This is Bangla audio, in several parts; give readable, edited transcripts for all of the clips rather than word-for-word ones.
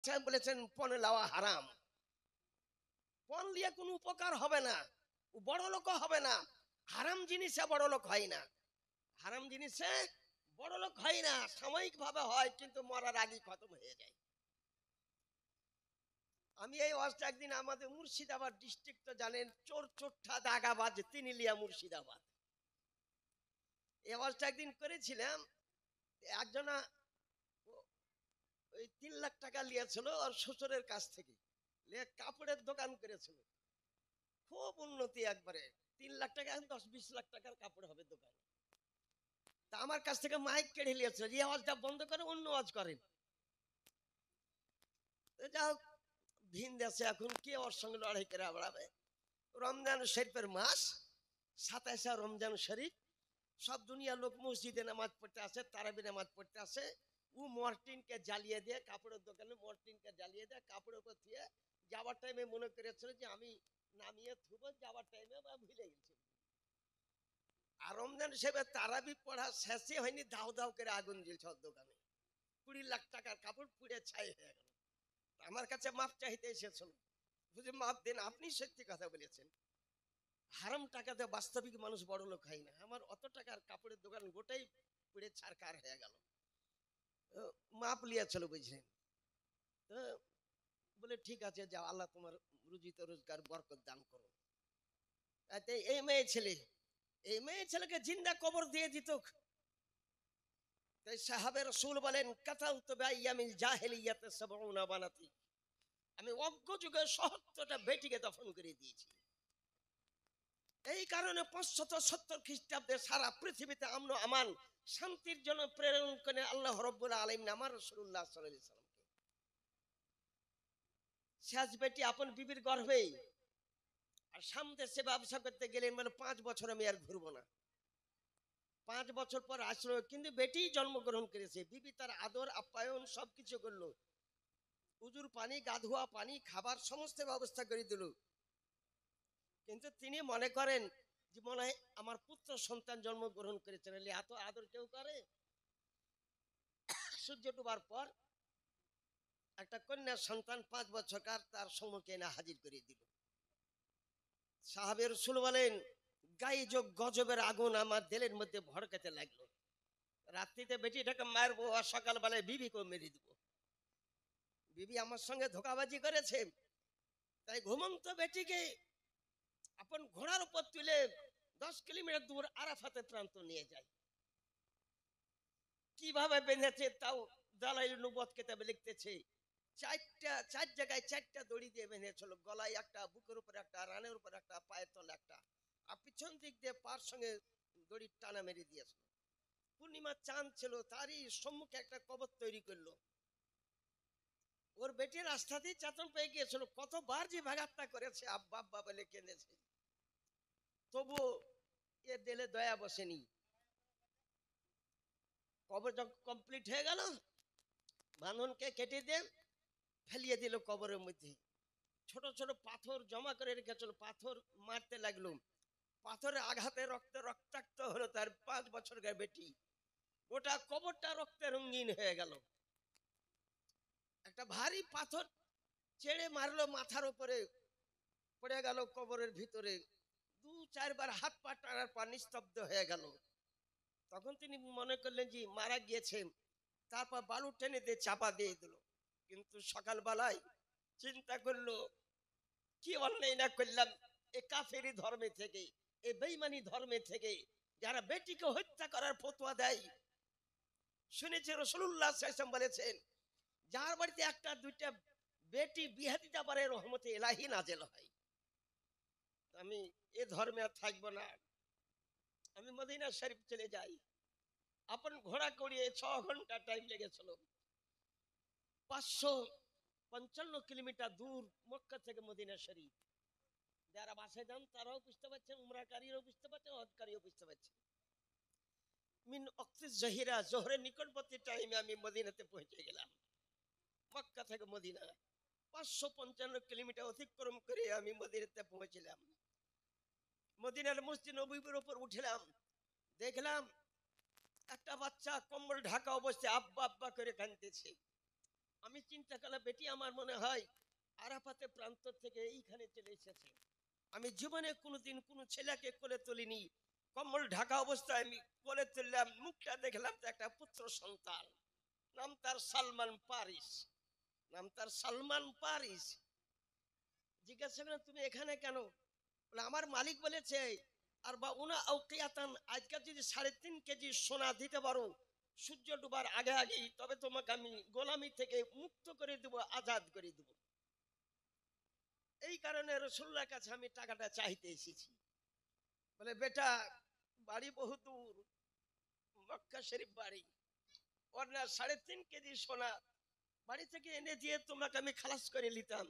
সাহেব বলেছেন পণ লওয়া হারাম, পণ নিয়ে কোনো উপকার হবে না, বড় লোক হবে না, হারাম জিনিসে বড় লোক হয় না, হারাম জিনিসে বড় লোক হয় না, সাময়িক ভাবে হয় কিন্তু মরার আগে খতম হয়ে যায়। আমি এই ওয়াজটা একদিন আমাদের মুর্শিদাবাদ ডিস্ট্রিক্ট তো জানেন চোর চোট্টা দাগাবাজ তিনিলিয়া মুর্শিদাবাদ, এই ওয়াজটা একদিন করেছিলাম। একজনা ওই 3 লাখ টাকা নিয়েছিল ওর শ্বশুরের কাছ থেকে, নিয়ে কাপড়ের দোকান করেছিল, খুব উন্নতি একবারে। 3 লাখ টাকা, 10-20 লাখ টাকার কাপড় হবে দোকান। তা আমার কাছ থেকে মাইক কেড়ে নিয়েছিল, যে আওয়াজটা বন্ধ করে অন্য আওয়াজ করেন। যা হোক, ভিন দেশে এখন কে ওর সঙ্গে লড়াই করে বেড়াবে। রমজান শরীফের মাস, 27 রমজান শরীফ, সব দুনিয়ার লোক মসজিদে নামাজ পড়তে আসে, তারাবি নামাজ পড়তে আসে। ও মর্টিনকে জ্বালিয়ে দিয়ে, কাপড়ের দোকানে মর্টিনকে জ্বালিয়ে দিয়ে কাপড়ের উপর দিয়ে যাওয়ার টাইমে মনে করেছিল যে আমি নামিয়ে থুব, যাওয়ার টাইমে ভুলে গেছি। আর রমজান হিসেবে তারাবি পড়া শেষে হয়নি, দাও দাও করে আগুন জ্বলছে ওর দোকানে, 20 লাখ টাকার কাপড় পুড়ে ছাই হয়ে গেল। আমার কাছে মাপ চাইতে এসেছিল, বুঝে মাপ দেন, আপনি সত্যি কথা বলেছেন, হারাম টাকাতে বাস্তবিক মানুষ বড় লোক হয় না। আমার অত টাকার কাপড়ের দোকান গোটাই পুড়ে ছারকার হয়ে গেল, মাপ লিয়েছিল বুঝলেন। তো বলে ঠিক আছে যাও, আল্লাহ তোমার রুজিত রোজগার বরকত দান করো। এই মেয়ে ছেলে, এই মেয়ে ছেলেকে জিন্দা কবর দিয়ে দিত। তাই সাহাবে রাসূল বলেন কাতালতু বিআইয়ামিল জাহিলিয়াতি ৭০ বানাতি, আমি অজ্ঞ যুগে ৭০টা বেটিকে দফন করে দিয়েছি। এই কারণে 570 খ্রিস্টাব্দে সারা পৃথিবীতে আমন আমান শান্তির জন্য প্রেরণ করে আল্লাহ রাব্বুল আলামিন আমার রাসূলুল্লাহ সাল্লাল্লাহু আলাইহি সাল্লামকে। শেষ বেটি আপন বিবির গর্ভে, আর সামনে সে ব্যবসা করতে গেলেন মানে 5 বছর আমি আর ঘুরবো না। 5 বছর পর আসলো, কিন্তু বেটি জন্মগ্রহণ করেছে, বিবি তার আদর আপ্যায়ন সবকিছু করলো, উজুর পানি, গাধোয়া পানি, খাবার সমস্ত ব্যবস্থা করে দিল। কিন্তু তিনি মনে করেন যে মনে হয় আমার পুত্র সন্তান জন্মগ্রহণ করেছেন, এত আদর কেউ করে। সূর্য ডুবার পর একটা কন্যা সন্তান 5 বছরকার তার সম্মুখে এনে হাজির করে দিল। সাহাবে রাসূল বলেন গায়ে যোগ গজবের আগুন আমার দিলের মধ্যে ভড়কাতে লাগলো। রাত্রিতে বেটিটাকে মারবো আর সকালবেলায় বিবিকেও মেরে দিব, বিবি আমার সঙ্গে ধোকাবাজি করেছে। তাই ঘুমন্ত বেটিকে আপন ঘোড়ার উপর তুলে 10 কিলোমিটার দূর আরাফাতের প্রান্ত নিয়ে যায়। কিভাবে বেঁধেছে তাও দালাইল নবুয়ত কিতাবে লিখতেছে, 4 জায়গায় 4টা দড়ি দিয়ে বেঁধেছিল, গলায় একটা, বুকের উপর একটা, রানের উপর একটা, পায়ের তলে একটা, আর পিছন দিক দিয়ে পার সঙ্গে দড়ির টানা মেরে দিয়েছিল। পূর্ণিমা চাঁদ ছিল, তারই সম্মুখে একটা কবর তৈরি করলো। ওর বেটির রাস্তাতেই চেতন পেয়ে গিয়েছিল, কতবার যে ভাগাত্তা করেছে, আব্বা আব্বা বলে কেঁদেছে, তবু এ দিলে দয়া বসেনি। কবর যখন কমপ্লিট হয়ে গেল, বাঁধনকে কেটে দিয়ে ফেলিয়ে দিল কবরের মধ্যে। ছোট ছোট পাথর জমা করে রেখেছিল, পাথর মারতে লাগলো, পাথরের আঘাতে রক্তে রক্তাক্ত হলো তার 5 বছরের বেটি, গোটা কবরটা রক্তে রঙিন হয়ে গেল। একটা ভারী পাথর ছেড়ে মারলো মাথার উপরে, পড়ে গেল কবরের ভিতরে, 2-4 বার হাত পা টানার পর নিস্তব্ধ হয়ে গেল। তখন তিনি মনে করলেন যে মারা গিয়েছেন, তারপর বালু টেনে দিয়ে চাপা দিয়ে দিল। কিন্তু সকালবেলায় চিন্তা করলো কি অন্যায় না করলাম, এ কাফেরি ধর্মে থেকে, এ বেঈমানি ধর্মে থেকে যারা বেটিকে হত্যা করার ফতোয়া দেয়। শুনেছি রাসূলুল্লাহ সাল্লাল্লাহু আলাইহি ওয়াসাল্লাম বলেছেন যার বাড়িতে একটা দুইটা বেটি বিয়ে দিতে পারে রহমতে ইলাহি নাজেল হয়। আমি এ ধর্মে আর থাকবো না, আমি মদিনা শরীফ চলে যাই। আপন ঘোড়া করিয়ে 6 ঘন্টা টাইম লেগেছিল, 555 কিলোমিটার দূর মক্কা থেকে মদিনা শরীফ। যারা বাসে যান তারাও বুঝতে পারছেন, উমরাকারীরাও বুঝতে পারছেন, হজকারীও বুঝতে পারছেন। মিন ওয়াক্তিজ জহিরা, জোহরের নিকটবর্তী টাইমে আমি মদিনাতে পৌঁছে গেলাম। মক্কা থেকে মদিনা 555 কিলোমিটার অতিক্রম করে আমি মদিনাতে পৌঁছলাম। মদিনার মসজিদ নববীর উপর উঠলাম, দেখলাম একটা বাচ্চা কম্বল ঢাকা অবস্থায় আব্বা আব্বা করে কাঁদতেছে। আমি চিন্তা করলাম বেটি আমার মনে হয় আরাফাতে প্রান্ত থেকে এইখানে চলে এসেছে। আমি জীবনে কোনোদিন কোনো ছেলেকে কোলে তুলিনি, কম্বল ঢাকা অবস্থায় আমি কোলে তুললাম, মুখটা দেখলাম তো একটা পুত্র সন্তান, নাম তার সালমান পারিস, নাম তার সালমান পারিস। জিজ্ঞাসা করলাম তুমি এখানে কেন? বলে আমার মালিক বলেছে আর বা উনা আউকিয়াতান, আজকে যদি 3.5 কেজি সোনা দিতে পারো সূর্য ডুবার আগে আগেই, তবে তোমাকে আমি গোলামি থেকে মুক্ত করে দেব, আজাদ করে দেব। এই কারণে রাসূলুল্লাহর কাছে আমি টাকাটা চাইতে এসেছি। বলে বেটা বাড়ি বহু দূর, মক্কা শরীফ বাড়ি, ওর না 3.5 কেজি সোনা বাড়ি থেকে এনে দিয়ে তোমাকে আমি খালাস করে নিতাম,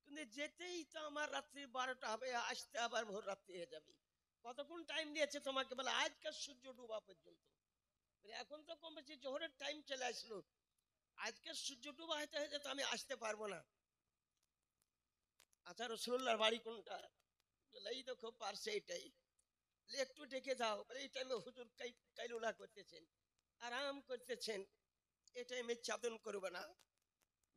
কিন্তু যেতেই তো আমার রাত্রি 12টা হবে, আসতে আবার ভোর রাত্রি হয়ে যাবে। কতক্ষণ টাইম দিয়েছে তোমাকে? বলে আজকাল সূর্য ডুবা পর্যন্ত। এখন তো কম বেশি জোহরের টাইম চলে আসলো, আজকে সূর্য ডুবা হইতে হইতে তো আমি আসতে পারবো না। আচ্ছা রাসূলুল্লাহর বাড়ি কোনটা? এই দেখো পারছে এটাই। একটু ডেকে দাও। এই টাইমে হুজুর কাইলুলা করতেছেন, আরাম করতেছেন, এই টাইমে চাদন করবে না।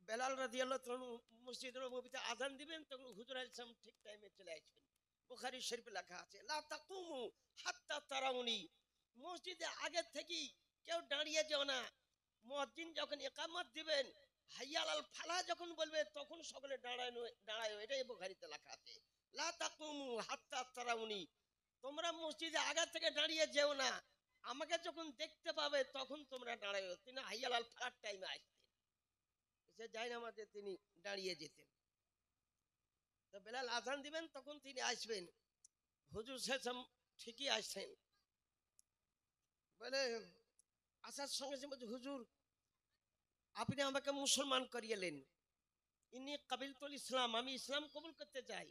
বেলাল রাদিয়াল্লাহু তাআলা মসজিদের নববীতে আযান দিবেন, তখন হুজুর আলাইহিস সালাম ঠিক টাইমে চলে আসবেন। বুখারী শরীফে লেখা আছে লা তাকুমু হাত্তা তারাউনি, মসজিদে আগে থেকেই কেউ দাঁড়িয়ে যেও না। মুয়াজ্জিন যখন ইকামত দিবেন, হাইয়াল আল ফালাহ যখন বলবে, তখন সকলে দাঁড়ায়। এটাই বুখারীতে লেখা আছে লা তাকুমু হাত্তা তারাউনি, তোমরা মসজিদে আগে থেকে দাঁড়িয়ে যেও না, আমাকে যখন দেখতে পাবে তখন তোমরা দাঁড়ায়। তিনি হাইয়াল আল ফালাহর টাইমে আসতেন, সে যাই নামাজে তিনি দাঁড়িয়ে যেতেন। তো বেলাল আযান দিবেন, তখন তিনি আসবেন। হুজুর সাল্লাল্লাহু ঠিকই আসছেন। বলে আসার সঙ্গে সঙ্গে বলছে, হুজুর আপনি আমাকে মুসলমান করিয়েলেন, ইন্নী কাবিলতুল ইসলাম, আমি ইসলাম কবুল করতে চাই।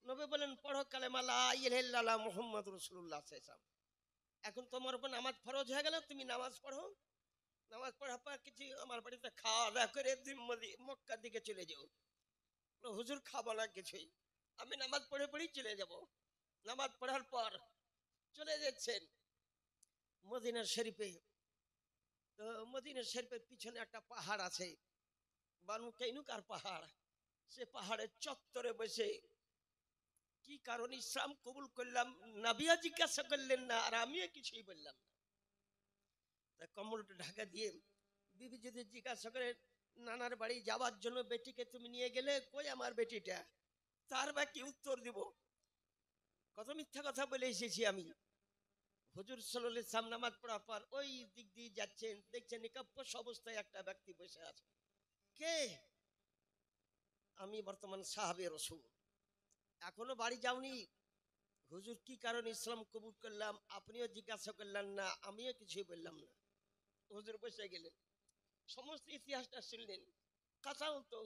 নবী বলেন পড়ো কালেমা লা ইলাহা ইল্লাল্লাহ মুহাম্মাদুর রাসূলুল্লাহ সাল্লাল্লাহু আলাইহি ওয়াসাল্লাম। এখন তোমার উপর নামাজ ফরজ হয়ে গেল, তুমি নামাজ পড়ো। নামাজ পড়ার পর কিছু আমার বাড়িতে খাওয়া দাওয়া করে মক্কার দিকে চলে যাও। হুজুর খাবো না কিছুই, আমি নামাজ পড়ে পড়েই চলে যাব। নামাজ পড়ার পর চলে যাচ্ছেন মদিনা শরীফে। তো মদিনা শরীফের পিছনে একটা পাহাড় আছে, বানু কাইনুকার পাহাড়। সে পাহাড়ের চত্বরে বসে কি কারণ ইসলাম কবুল করলাম নাবিয়া জিজ্ঞাসা করলেন না, আর আমিও কিছুই বললাম না। তা কম্বলটা ঢাকা দিয়ে বিবি যদি জিজ্ঞাসা করে নানার বাড়ি যাওয়ার জন্য বেটিকে তুমি নিয়ে গেলে, কই আমার বেটিটা, তার বা কি উত্তর দিব? কত মিথ্যা কথা বলে এসেছি আমি। হুজুর সাল্লাল্লাহু আলাইহি ওয়াসাল্লাম নামাজ পড়ার পর ওই দিক দিয়ে যাচ্ছেন, দেখছেন নিকাবপোশ অবস্থায় একটা ব্যক্তি বসে আছে। কে? আমি বর্তমান সাহাবে রাসূল। এখনো বাড়ি যাওনি? হুজুর কি কারণে ইসলাম কবুল করলাম আপনিও জিজ্ঞাসা করলেন না, আমিও কিছুই বললাম না। হুজুর বসে গেলেন, সমস্ত ইতিহাসটা শুনলেন। কাসাউতু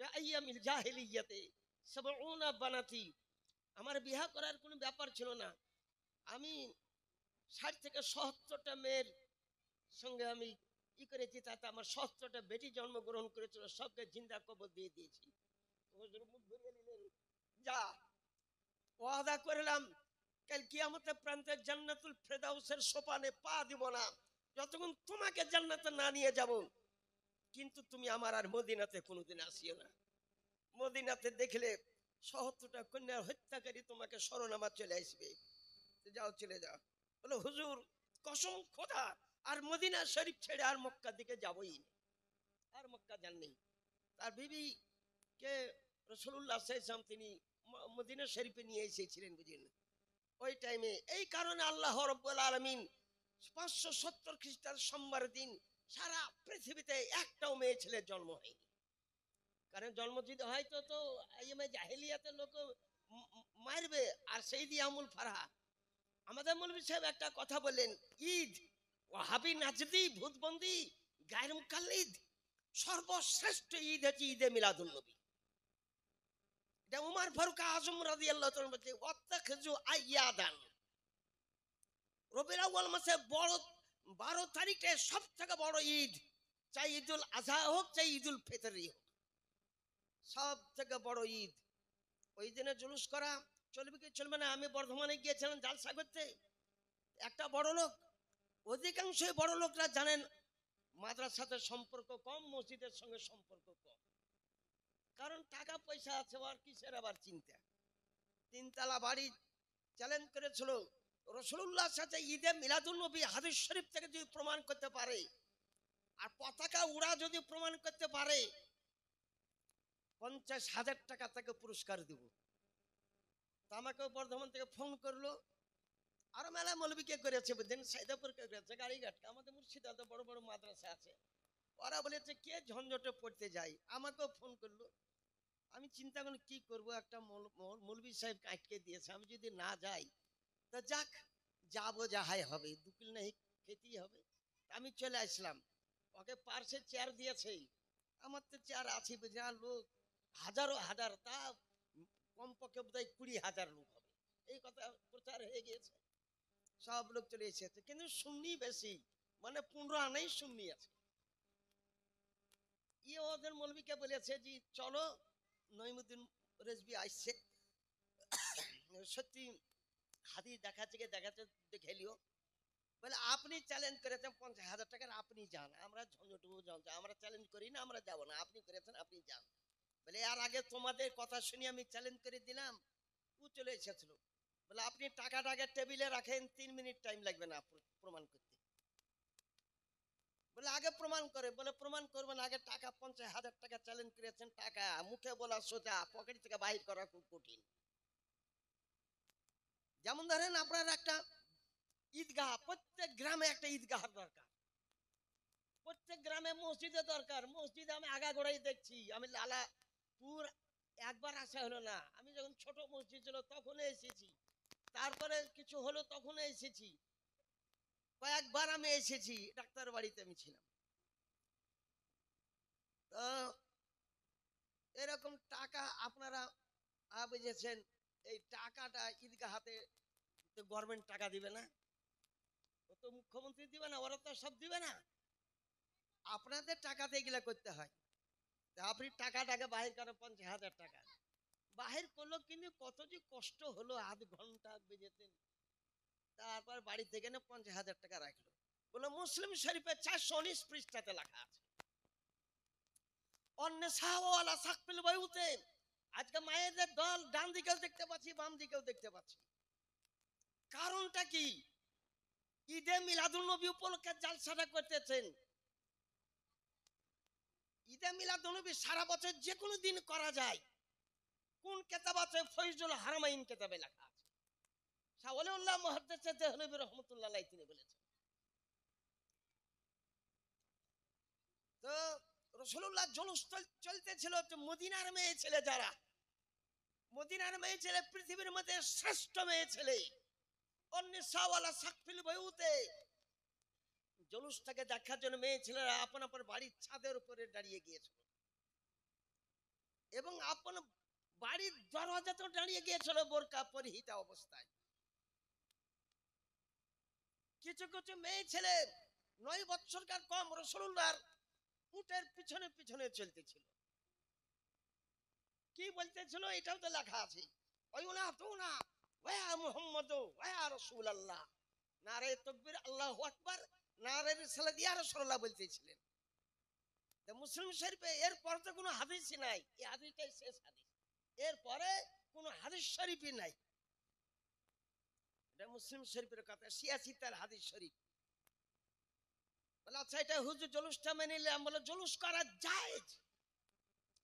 বিআইয়ামিল জাহিলিয়াতে ৭০ বানাতি, আমার বিবাহ করার কোনো ব্যাপার ছিল না। আমি ৬০ থেকে ৭০টা মেয়ের সঙ্গে আমি ই করেছি, তাতে আমার ৭০টা বেটি জন্মগ্রহণ করেছিল, সবকে জিন্দা কবর দিয়ে দিয়েছি। হুজুর মুখ ঘুরিয়ে নিলেন, যা ওয়াদা করলাম কাল কিয়ামতের প্রান্তে জান্নাতুল ফেরদাউসের সোপানে পা দিব না যতক্ষণ তোমাকে জান্নাতে না নিয়ে যাব, কিন্তু তুমি আমার আর মদিনাতে কোনোদিন আসিও না। মদিনাতে দেখলে ৭০টা কন্যার হত্যাকারী তোমাকে শরণাবাদ চলে আসবে, যাও চলে যাও। বলো হুজুর কসম খোদা আর মদিনা শরীফ ছেড়ে আর মক্কার দিকে যাবই না, আর মক্কা যাননি। তার বিবি কে রাসূলুল্লাহ সাল্লাল্লাহু আলাইহি ওয়াসাল্লাম তিনি মদিনা শরীফে নিয়ে এসেছিলেন, বুঝলেন ওই টাইমে। এই কারণে আল্লাহ রাব্বুল আলামিন 570 খ্রিস্টাব্দ সোমবার দিন সারা পৃথিবীতে একটাও মেয়ে ছেলের জন্ম হয়নি। কারণ জন্ম যদি হয় তো তো জাহেলিয়াতের লোক মারবে, আর সেই দিয়ে আমুল ফারহা। আমাদের মৌলভী সাহেব একটা কথা বললেন, ঈদ ওয়াহাবি নাজদি ভূতবন্দি গায়ের মুকাল্লিদ, সর্বশ্রেষ্ঠ ঈদ হচ্ছে ঈদে মিলাদুন নবী। এটা উমর ফারুক আজম রাদিয়াল্লাহু তাআলা বলছে ওয়াত্তাখিযু আইয়াদান, রবিউল আউয়াল মাসে বড় 12 তারিখে সবথেকে বড় ঈদ, চাই ঈদুল আযহা হোক চাই ঈদুল ফিতরি হোক, সব থেকে বড় ঈদ। ওই দিনে জুলুস করা চলবে কি চলবে না? আমি বর্ধমানে গিয়েছিলাম জালসা করতে, একটা বড় লোক, অধিকাংশই বড় লোকরা জানেন মাদ্রাসাতে সম্পর্ক কম, মসজিদের সঙ্গে সম্পর্ক কম। কারণ টাকা পয়সা আছে, আর কিসের আবার চিন্তা। তিনতলা বাড়ি চ্যালেঞ্জ করেছিল রাসূলুল্লাহর সাথে ঈদে মিলাদুন নবী হাদিস শরীফ থেকে যদি প্রমাণ করতে পারে, আর পতাকা উড়া যদি প্রমাণ করতে পারে, 50,000 টাকা তাকে পুরস্কার দিব। তো আমাকে বর্ধমান থেকে ফোন করলো, আর মেলা মৌলবীকে করেছে, বুঝলেন, সাইদাপুরকে করেছে, গাড়িঘাটকে, আমাদের মুর্শিদাবাদে বড় বড় মাদ্রাসা আছে। ওরা বলেছে কে ঝঞ্ঝটে পড়তে যায়, আমাকেও ফোন করলো। আমি চিন্তা করলাম কি করব, একটা মৌলবী সাহেব আটকে দিয়েছে, আমি যদি না যাই তা যাক, যাবো, যাহাই হবে, দুকিল নেই, খেতেই হবে। আমি চলে আসলাম। ওকে পার্সে চেয়ার দিয়েছে, আমার তো চেয়ার আছে, যা লোক হাজারো হাজার, তা কমপক্ষে বোধহয় 20,000 লোক হবে, এই কথা প্রচার হয়ে গিয়েছে, সব লোক চলে এসেছে। কিন্তু সুন্নি বেশি, মানে 15 আনাই সুন্নি আছে। ওদের মৌলবীকে বলেছে যে চলো, নঈমুদ্দিন রেজবি আসছে, সত্যি হাদিস দেখাচ্ছে দেখে লিও। বলে আপনি চ্যালেঞ্জ করেছেন 50,000 টাকার, আপনি যান, আমরা ঝঞ্ঝটুকু যান, আমরা চ্যালেঞ্জ করি না, আমরা যাবো না, আপনি করেছেন, আপনি যান। বলে আর আগে তোমাদের কথা শুনি আমি চ্যালেঞ্জ করে দিলাম, ও চলে এসেছিল। বলে আপনি টাকাটা আগে টেবিলে রাখেন, 3 মিনিট টাইম লাগবে না প্রমাণ করতে। বলে আগে প্রমাণ করে, বলে প্রমাণ করবেন আগে টাকা, 50,000 টাকা চ্যালেঞ্জ করেছেন, টাকা মুখে বলা সোজা, পকেট থেকে বাহির করা খুব কঠিন। যেমন ধরেন আপনার একটা ঈদগাহ, প্রত্যেক গ্রামে একটা ঈদগাহ দরকার, প্রত্যেক গ্রামে মসজিদে দরকার। মসজিদে আমি আগাগোড়াই দেখছি, আমি লালাপুর একবার আসা হলো না, আমি যখন ছোট মসজিদ ছিল তখন এসেছি, তারপরে কিছু হলো তখন এসেছি, কয়েকবার আমি এসেছি, ডাক্তার বাড়িতে আমি ছিলাম। তো এরকম টাকা আপনারা বুঝেছেন, এই টাকাটা ঈদগাহাতে গভর্নমেন্ট টাকা দিবে না, ও তো মুখ্যমন্ত্রী দিবে না, ওরা তো সব দিবে না, আপনাদের টাকাতে এগুলা করতে হয়। আপনি টাকাটাকে বাহির করেন, 50,000 টাকা বাহির করলো, কিন্তু কত যে কষ্ট হলো, আধ ঘন্টা বেজেতেন, তারপর বাড়ি থেকে না 50,000 টাকা রাখলো। বলে মুসলিম শরীফে 419 পৃষ্ঠাতে লেখা আছে, আজকে মায়েদের দল ডান দিকেও দেখতে পাচ্ছি, বাম দিকেও দেখতে পাচ্ছি। কারণটা কি? ঈদে মিলাদুন নবী উপলক্ষে জালসাটা করতেছেন। ঈদে মিলাদুন নবী সারা বছর যে কোনো দিন করা যায়। কোন কিতাব আছে? ফয়জুল হারামাইন কিতাবে লেখা আছে। শাহ ওলিউল্লাহ মুহাদ্দিস দেহলভী রাহমাতুল্লাহ আলাইহি তিনি বলেছেন। তো রাসূলুল্লাহ জুলুস চলতেছিল, তো মদিনার মেয়ে ছেলে যারা, মদিনার মেয়ে ছেলে পৃথিবীর মধ্যে শ্রেষ্ঠ মেয়ে ছেলে, জুলুসটাকে দেখার জন্য মেয়ে ছেলেরা আপন আপন বাড়ির ছাদের উপরে দাঁড়িয়ে গিয়েছিল, এবং আপন বাড়ির দরজাতেও দাঁড়িয়ে গিয়েছিল বোরকা পরিহিতা অবস্থায়। কিছু কিছু মেয়ে ছেলে 9 বছরকার কম রাসূলুল্লাহর উটের পিছনে পিছনে চলতেছিল। কি বলতেছিল এটাও তো লেখা আছে, ওয়ায়ুনা তুনা ওয়া মুহাম্মদ ওয়া রাসূলুল্লাহ, নারে তাকবীর, আল্লাহু আকবার, নারে রিসালাত, ইয়া রাসূলুল্লাহ বলতেছিলেন। তো মুসলিম শরীফে এরপর তো কোনো হাদিসই নাই, এই হাদিসটাই শেষ হাদিস, এরপরে কোনো হাদিস শরীফই নাই। এটা মুসলিম শরীফের কথা, 86 হাদিস শরীফ। বলে আচ্ছা, এটা হুজুর জুলুসটা মেনে নিলাম, বলে জুলুস করা জায়েজ।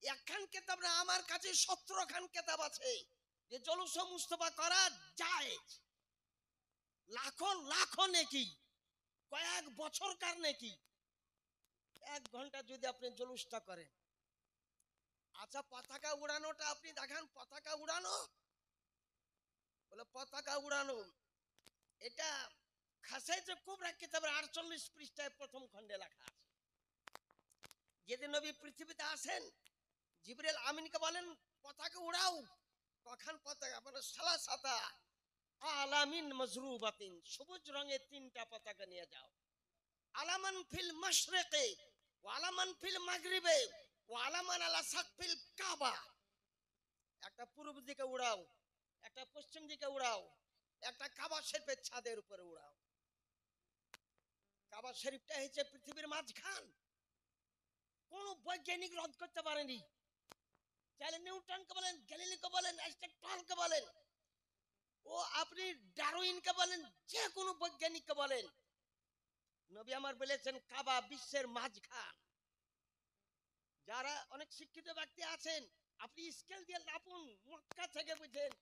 একখান কেতাব না, আমার কাছে 17 খান কেতাব আছে যে জুলুস মুস্তাফা করা জায়েজ। লাখো লাখো নেকি, কয়েক বছরকার নেকি। 1 ঘন্টা যদি আপনি জুলুসটা করেন, আচ্ছা পতাকা উড়ানোটা আপনি দেখান, পতাকা উড়ানো, বলে পতাকা উড়ানো এটা খাসাইয়ে কুবরা কিতাবের 48 পৃষ্ঠায় প্রথম খণ্ডে লেখা আছে। যেদিন নবী পৃথিবীতে আসেন, জিবরিল আমিনকে বলেন পতাকা উড়াও, কখন পতাকা? বলে সালাসাতা আলামিন মাজরুবাতিন, সবুজ রঙের 3টা পতাকা নিয়ে যাও। আলামান ফিল মাশরিকে ওয়া আলামান ফিল মাগরিবে ওয়া আলামান আলা সাকফিল কাবা, একটা পূর্ব দিকে উড়াও, একটা পশ্চিম দিকে উড়াও, একটা কাবা শরীফের ছাদের উপরে উড়াও। কাবা শরীফটা হয়েছে পৃথিবীর মাঝখান, কোন বৈজ্ঞানিক রদ করতে পারেনি। চাইলে নিউটনকে বলেন, গ্যালিলিওকে বলেন, আইনস্টাইনকে বলেন, ও আপনি ডারউইনকে বলেন, যে কোনো বৈজ্ঞানিককে বলেন, নবী আমার বলেছেন কাবা বিশ্বের মাঝখান। যারা অনেক শিক্ষিত ব্যক্তি আছেন, আপনি স্কেল দিয়ে লাপুন, মক্কা থেকে বুঝেন,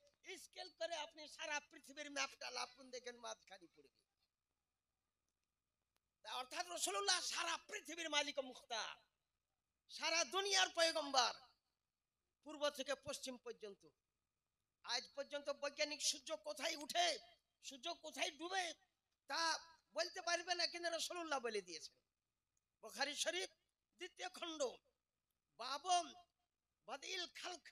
স্কেল করে আপনি সারা পৃথিবীর ম্যাপটা লাপুন, দেখেন মাঝখানে পড়বে। অর্থাৎ রাসূলুল্লাহ সারা পৃথিবীর মালিক ও মুখতার, সারা দুনিয়ার পয়গম্বর, পূর্ব থেকে পশ্চিম পর্যন্ত। আজ পর্যন্ত বৈজ্ঞানিক সূর্য কোথায় উঠে, সূর্য কোথায় ডুবে তা বলতে পারবে না, কিন্তু রাসূলুল্লাহ বলে দিয়েছেন। বুখারী শরীফ 2য় খণ্ড বাবম বাদিল খালক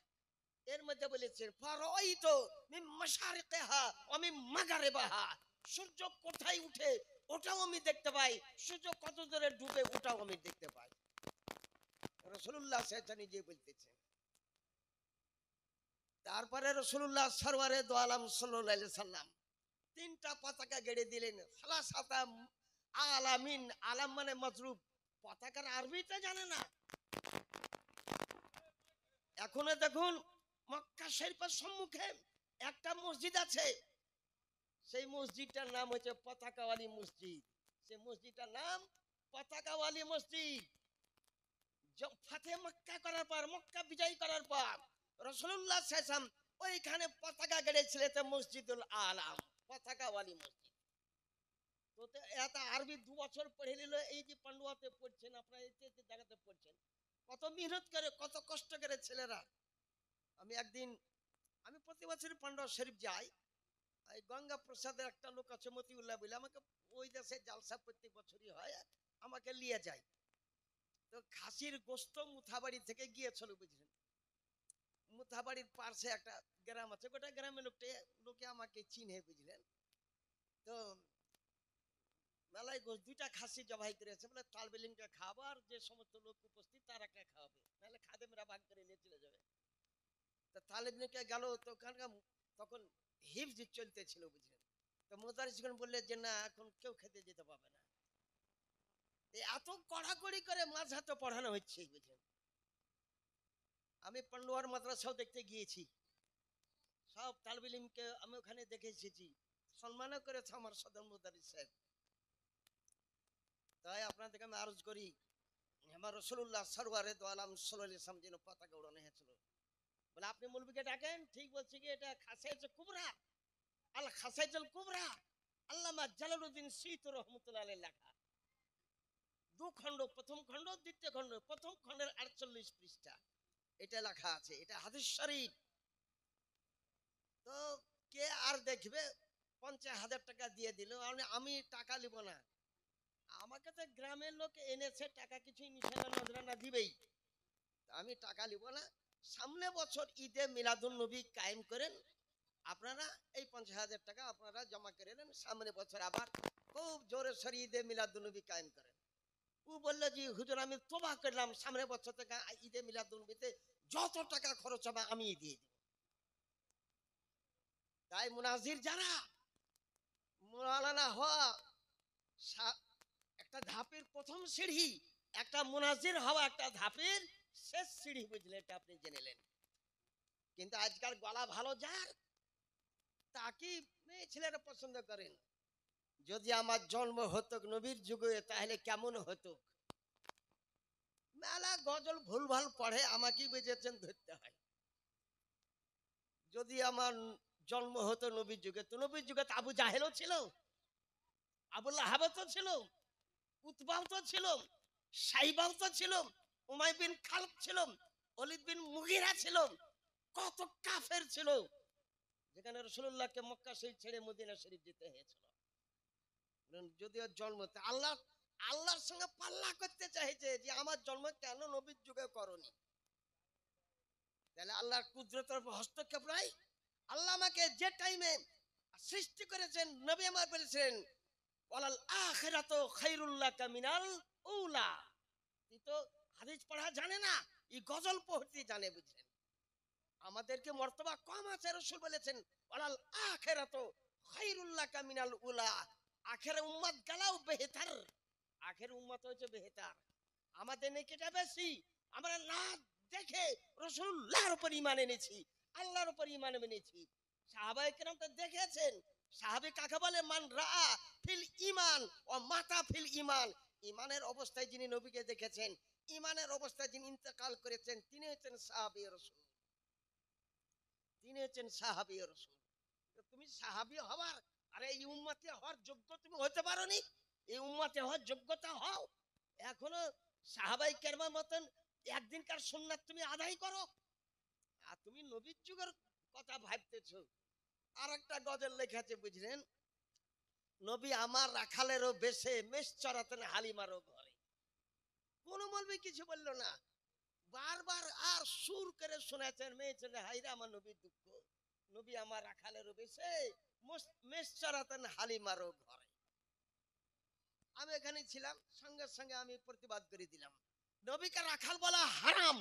এর মধ্যে বলেছেন ফারাইতু মিন মাশারিকিহা ওয়া মিন মাগরিবিহা, সূর্য কোথায় উঠে ওটাও আমি দেখতে পাই, সূর্য কত দূরে ডুবে ওটাও আমি দেখতে পাই। রাসূলুল্লাহ সেটা নিজে বলতেছেন। তারপরে রাসূলুল্লাহ সরওয়ারে দো আলম সাল্লাল্লাহু আলাইহি সাল্লাম 3টা পতাকা গেড়ে দিলেন। সালাসাতা আলামিন, আলাম মানে মজরুব, পতাকার আরবিটা জানে না। এখনো দেখুন মক্কা শরীফের সম্মুখে একটা মসজিদ আছে, সেই মসজিদটার নাম হচ্ছে পতাকাওয়ালি মসজিদ। সেই মসজিদটার নাম পতাকাওয়ালি মসজিদ। ফাতে মক্কা করার পর, মক্কা বিজয় করার পর রাসূলুল্লাহ সাল্লাল্লাহু আলাইহি ওয়াসাল্লাম ওইখানে পতাকা গেড়েছিলেন, মসজিদুল আলাম, পতাকাওয়ালি মসজিদ। তো এত আরবি 2 বছর পড়ে নিল, এই যে পান্ডুয়াতে পড়ছেন আপনারা, এই যে জায়গাতে পড়ছেন, কত মেহনত করে, কত কষ্ট করে ছেলেরা। আমি প্রতি বছর পান্ডুয়া শরীফ যাই। এই গঙ্গা প্রসাদের একটা লোক আছে মতিউল্লাহ বলে, আমাকে ওই দেশে জালসা প্রত্যেক বছরই হয়, আমাকে নিয়ে যায়। তো খাসির গোস্ত মুথাবাড়ি থেকে গিয়েছিল, বুঝলেন। মুথাবাড়ির পাশে একটা গ্রাম আছে, গোটা গ্রামের লোকে আমাকে চিনে, বুঝলেন। তো মেলায় গোস্ত 2টা খাসি জবাই করেছে, বলে তালবেলিমকে খাওয়াবো, আর যে সমস্ত লোক উপস্থিত তারাকে খাওয়াবে, তাহলে খাদেমরা ভাগ করে নিয়ে চলে যাবে। তো তালবেলিমকে গেল, তো তখন হিফজ চলতেছিল, বুঝলেন। তো মুদারিসগণ বললে যে না, এখন কেউ খেতে যেতে পারবে না। এত কড়াকড়ি করে মাঝ হাতে পড়ানো হচ্ছে, বুঝলেন। আমি পান্ডুয়ার মাদ্রাসাও দেখতে গিয়েছি, সব তালবিলিমকে আমি ওখানে দেখে এসেছি, সম্মানও করেছে আমার সদর মুদারিস সাহেব। তাই আপনাদেরকে আমি আরজ করি, আমার রাসূলুল্লাহ সরওয়ারে দো আলম সাল্লাল্লাহু আলাইহি ওয়াসাল্লাম যেন পতাকা উড়ানো হয়েছিল। বলে আপনি মৌলবীকে ডাকেন, ঠিক বলছি কি, এটা খাসাইজ কুবরা, আল খাসাইজুল কুবরা, আল্লামা জালালউদ্দিন সীত রহমাতুল্লাহ আলাইহি লেখা, 2 খণ্ড, প্রথম খণ্ড, দ্বিতীয় খণ্ড। প্রথম খণ্ডের 48 পৃষ্ঠা এটা লেখা আছে, এটা হাদিস শরীফ। তো কে আর দেখবে, 50,000 টাকা দিয়ে দিল, আমি টাকা নিব না। আমাকে তো গ্রামের লোক এনেছে, টাকা কিছুই নিশানা নজরানা দিবেই, আমি টাকা নিব না। সামনে বছর ঈদে মিলাদুন নবী কায়েম করেন, আপনারা এই 50,000 টাকা আপনারা জমা করে নেন, সামনে বছর আবার খুব জোরে সরি ঈদে মিলাদুন নবী কায়েম করেন। ও বললো যে হুজুর আমি তওবা করলাম, সামনে বছর থেকে ঈদে মিলাদুন নবীতে যত টাকা খরচ হবে আমি দিয়ে দিব। তাই মুনাজির যারা, মাওলানা হওয়া একটা ধাপের প্রথম সিঁড়ি, একটা মুনাজির হওয়া একটা ধাপের শেষ সিঁড়ি, বুঝলেন, এটা আপনি জেনেলেন। কিন্তু আজকাল গলা ভালো যার, তাকে মেয়ে ছেলেরা পছন্দ করেন। যদি আমার জন্ম হতো নবীর যুগে, তাহলে কেমন হতো। মেলা গজল ভুলভাল পড়ে, আমাকেই বুঝেছেন ধরতে হয়। যদি আমার জন্ম হতো নবীর যুগে, তো নবীর যুগে তো আবু জাহেলও ছিল, আবু লাহাবও তো ছিল, উতবাও তো ছিল, সাইবাও তো ছিল, উমাই বিন খালদ ছিল, ওলীদ বিন মুগীরা ছিল, কত কাফের ছিল, যেখানে রাসূলুল্লাহকে মক্কা শরীফ ছেড়ে মদিনা শরীফ যেতে হয়েছিল। যদিও জন্ম, আল্লাহর সঙ্গে পাল্লা করতে চাইছে যে আমার জন্ম কেন নবীর যুগে করনি, তাহলে আল্লাহর কুদরতের হস্তক্ষেপ নাই। আল্লাহ আমাকে যে টাইমে সৃষ্টি করেছেন, নবী আমার বলেছেন ওয়ালাল আখিরাতু খায়রুল লাকা মিনাল উলা। তুই তো হাদিস পড়া জানে না, এই গজল পড়তে জানে, বুঝলেন। আমাদেরকে মর্তবা কম আছে, রাসূল বলেছেন ওয়ালাল আখিরাতু খায়রুল লাকা মিনাল উলা, আখিরা উম্মত গালাও বেহতর, আখের উম্মত হচ্ছে বেহতার। আমাদের নেকিটা বেশি। আমরা না দেখে রাসূলুল্লাহর উপর ঈমান এনেছি, আল্লাহর উপর ঈমান এনেছি। সাহাবায়ে কেরাম তো দেখেছেন। সাহাবী কাকে বলে? মান রাআ ফিল ঈমান ওয়া মাতা ফিল ঈমান। ঈমানের অবস্থায় যিনি নবীকে দেখেছেন, ঈমানের অবস্থায় যিনি ইন্তেকাল করেছেন, তিনি হচ্ছেন সাহাবী রাসূল। তিনি হচ্ছেন সাহাবী রাসূল। তো তুমি সাহাবী হওয়ার, আরে এই উম্মতে হওয়ার যোগ্য তুমি হতে পারোনি। এই উম্মতে হওয়ার যোগ্যতা হও। এখনো সাহাবাই কেরামের মতন একদিনকার সুন্নাত তুমি আদায় করো। আর তুমি নবীর যুগের কথা ভাবতেছো। আর একটা গজল লেখাছে বুঝলেন, নবী আমার রাখালেরও বেশে মেষ চড়াতেন হালিমারও ঘরে। কোন মৌলবি কিছু বললো না, বারবার আর সুর করে শোনাচ্ছেন মেয়ে ছেলে, হাইরা আমার নবীর দুঃখ। নবী আমার রাখালেরও বেশে মেষ চড়াতেন হালিমারও ঘরে। আমি এখানে ছিলাম, সঙ্গে সঙ্গে আমি প্রতিবাদ করে দিলাম, নবীকে রাখাল বলা হারাম।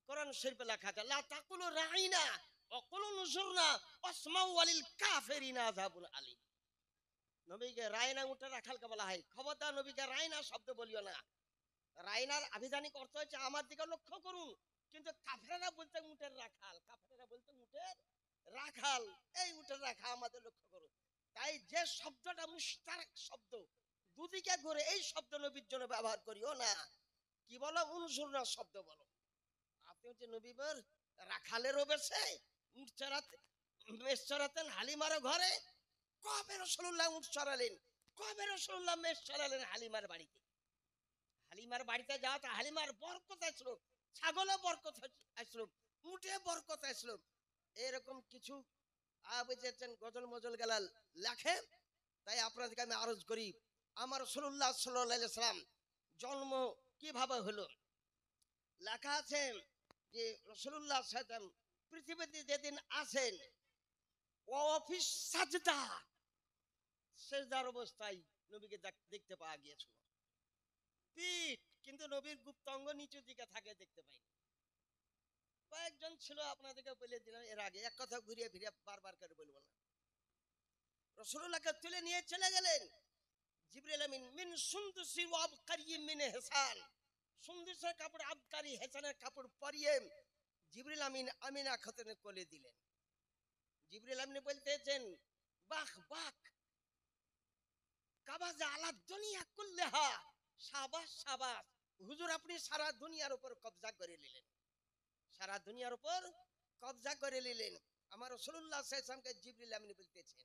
কোরআন শরীফে লেখা আছে, লা তাকুলু রাইনা ওয়া কুলু নুজুরনা ওয়াসমাউ ওয়ালিল কাফিরিনা আযাবুন আলীম। নবীকে রাইনা উঠে রাখালকে বলা হয়। খবরদার নবীকে রাইনা শব্দ বলিও না। রাইনার আভিধানিক অর্থ হচ্ছে আমার দিকে লক্ষ্য করুন। কিন্তু কাফেররা বলতে উটের রাখাল, কাফেররা বলতে উটের রাখাল, এই উটের রাখা আমাদের লক্ষ্য করুন। তাই যে শব্দটা মুশতারাক শব্দ, দুদিকে ঘুরে, এই শব্দ নবীর জন্য ব্যবহার করিও না। কি বলো? উনজুরনা শব্দ বলো। আপনি হচ্ছে নবীর রাখালেরও বেশে উট চড়াতে, মেষ চড়াতেন হালিমার ঘরে। কবে রাসূলুল্লাহ উট চড়ালেন? কবে রাসূলুল্লাহ মেষ চড়ালেন হালিমার বাড়িতে? হালিমার বাড়িতে যাওয়া তো হালিমার বরকত আসলো, ছাগলে বরকত আসলো, উঠে বরকত আসলো। এরকম কিছু বুঝেছেন গজল মজল গেলাল লেখে। তাই আপনাদেরকে আমি আরজ করি, আমার রাসূলুল্লাহ সাল্লাল্লাহু আলাইহি সাল্লাম জন্ম কিভাবে হলো? লেখা আছে যে রাসূলুল্লাহ সাল্লাল্লাহু আলাইহি সাল্লাম পৃথিবীতে যেদিন আসেন, অফিস সাজদা, সেজদার অবস্থায় নবীকে দেখতে পাওয়া গিয়েছিল। পিঠ কিন্তু নবীর গুপ্ত অঙ্গ নিচের দিকে থাকে, দেখতে পাইনি। কয়েকজন ছিল, আপনাদেরকে বলে দিলাম এর আগে, এক কথা ঘুরিয়ে ফিরে বারবার করে বলবো না। রাসূলুল্লাহকে তুলে নিয়ে চলে গেলেন জিবরিল আমিন মিন সুন্দুসি ওয়া আবকারি মিন হিসান। সুন্দুসের কাপড়, আবকারি হেসানের কাপড় পরিয়ে জিবরিল আমিন আমিনা খাতুনের কোলে দিলেন। জিবরিল আমিন বলতেছেন, বাহ বাহ কাবাজা আলা দুনিয়া কুল্লাহা, শাবাশ শাবাশ হুজুর, আপনি সারা দুনিয়ার উপর কবজা করে নিলেন, সারা দুনিয়ার উপর কবজা করে নিলেন। আমার রাসূলুল্লাহ সাল্লাল্লাহু আলাইহি ওয়াসাল্লামকে জিবরিল আমিন বলতেছেন,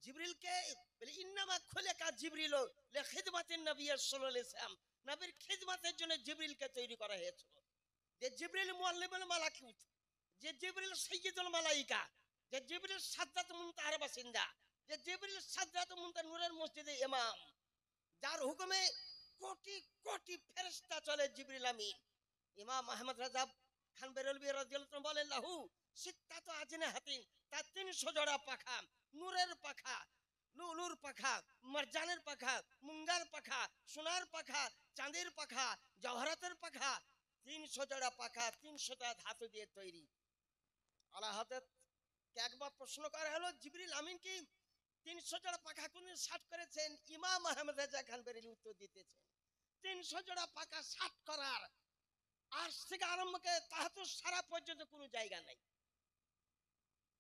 জিবরিলকে বলে ইন্নামা খুলিকা জিবরিল লিখিদমাতিন নবী সাল্লাল্লাহু আলাইহি ওয়াসাল্লাম, নবীর খিদমতের জন্য জিবরিলকে তৈরি করা হয়েছিল। যে জিবরিল মুআল্লিমুল মালাকুত, যে জিবরিল সাইয়্যিদুল মালাইকা, যে জিবরিল সাদরাতুল মুনতাহার বাসিন্দা, যে জিবরিল সাদরাতুল মুনতাহার নূরের মসজিদে ইমাম, যার হুকুমে কোটি কোটি ফেরেশতা চলে জিবরিল আমিন। ইমাম আহমদ রাজা খান বেরলভী রাদিয়াল্লাহু আনহু বলেন, লাহু সিত্তাতু আজনাহাতিন, তার 300 জোড়া পাখা, নূরের পাখা, লুলুর পাখা, মারজানের পাখা, মুঙ্গার পাখা, সোনার পাখা, চাঁদের পাখা, জওহরাতের পাখা, 300 জোড়া পাখা, 300টা ধাতু দিয়ে তৈরি। আল্লাহ হযরত একবার প্রশ্ন করা হলো, জিবরিল আমিন কি 300 জোড়া পাখা কোনদিন ষাট করেছেন? ইমাম আহমদ রাজা খান বেরেলভী উত্তর দিতেছেন, 300 জোড়া পাখা ষাট করার আজ থেকে আরম্ভ করে তাহাতুর সারা পর্যন্ত কোনো জায়গা নাই।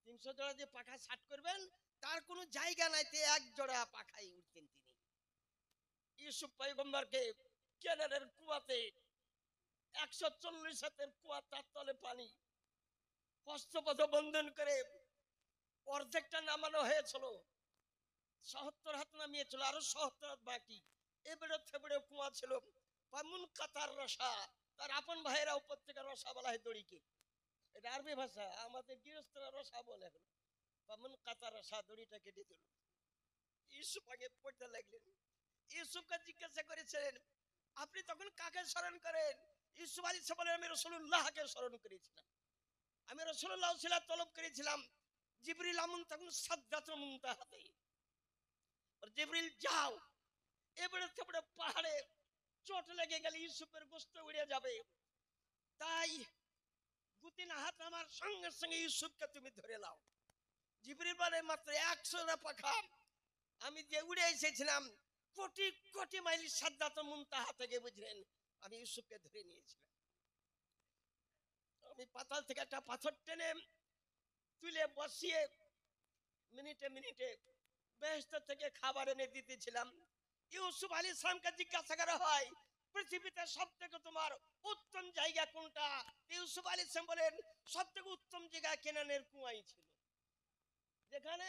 300 জোড়া যে পাখা ষাট করবেন তার কোনো জায়গা নাই, তে এক জোড়া পাখাই উঠতেন তিনি। ইউসুফ পয়গম্বরকে কেনারের কুয়াতে 140 হাতের কুয়া, তার তলে পানি, হস্তপদ বন্ধন করে অর্ধেকটা নামানো হয়েছিল, ৭০ হাত নামিয়েছিল, আরো ৭০ হাত বাকি। এবারে থেবড়ে কুয়া ছিল। পামুন কাতার রসা, তার আপন ভাইয়েরা উপর থেকে রসা বলা হয় দড়িকে, এটা আরবি ভাষা, আমাদের গৃহস্থরা রসা বলে। এখন পামুন কাতার রসা, দড়িটা কেটে দিল। ইউসুফ আগে পড়তে লাগলেন। ইউসুফকে জিজ্ঞাসা করেছিলেন, আপনি তখন কাকে স্মরণ করেন? ইউসুফ আলাইহিস সালাম বলেন, আমি রাসূলুল্লাহকে স্মরণ করেছিলাম, আমি রাসূলুল্লাহ ছিলাম তলব করেছিলাম। জিবরিল আমিন তখন সাদরাতুল মুনতাহাতে, জিবরিল যাও, এবারে থেবড়ে পাহাড়ে চোট লেগে গেলে ইউসুফের গোশত উড়ে যাবে, তাই গুতিন হাত আমার সঙ্গে সঙ্গে ইউসুফকে তুমি ধরে নাও। জিবরিল বলে, মাত্র 100টা পাখা আমি যে উড়ে এসেছিলাম, কোটি কোটি মাইল সিদরাতুল মুনতাহা থেকে বুঝলেন আমি ইউসুফকে ধরে নিয়েছিলাম। আমি পাতাল থেকে একটা পাথর টেনে তুলে বসিয়ে মিনিটে মিনিটে বেহেশত থেকে খাবার এনে দিতেছিলাম। ইউসুফ আলাইহিস সালামকে জিজ্ঞাসা করা হয় পৃথিবীতে সবথেকে তোমার উত্তম জায়গা কোনটা? ইউসুফ আলাইহিস সালাম বলেন সবথেকে উত্তম জায়গা কেনানের কুয়াই ছিল, যেখানে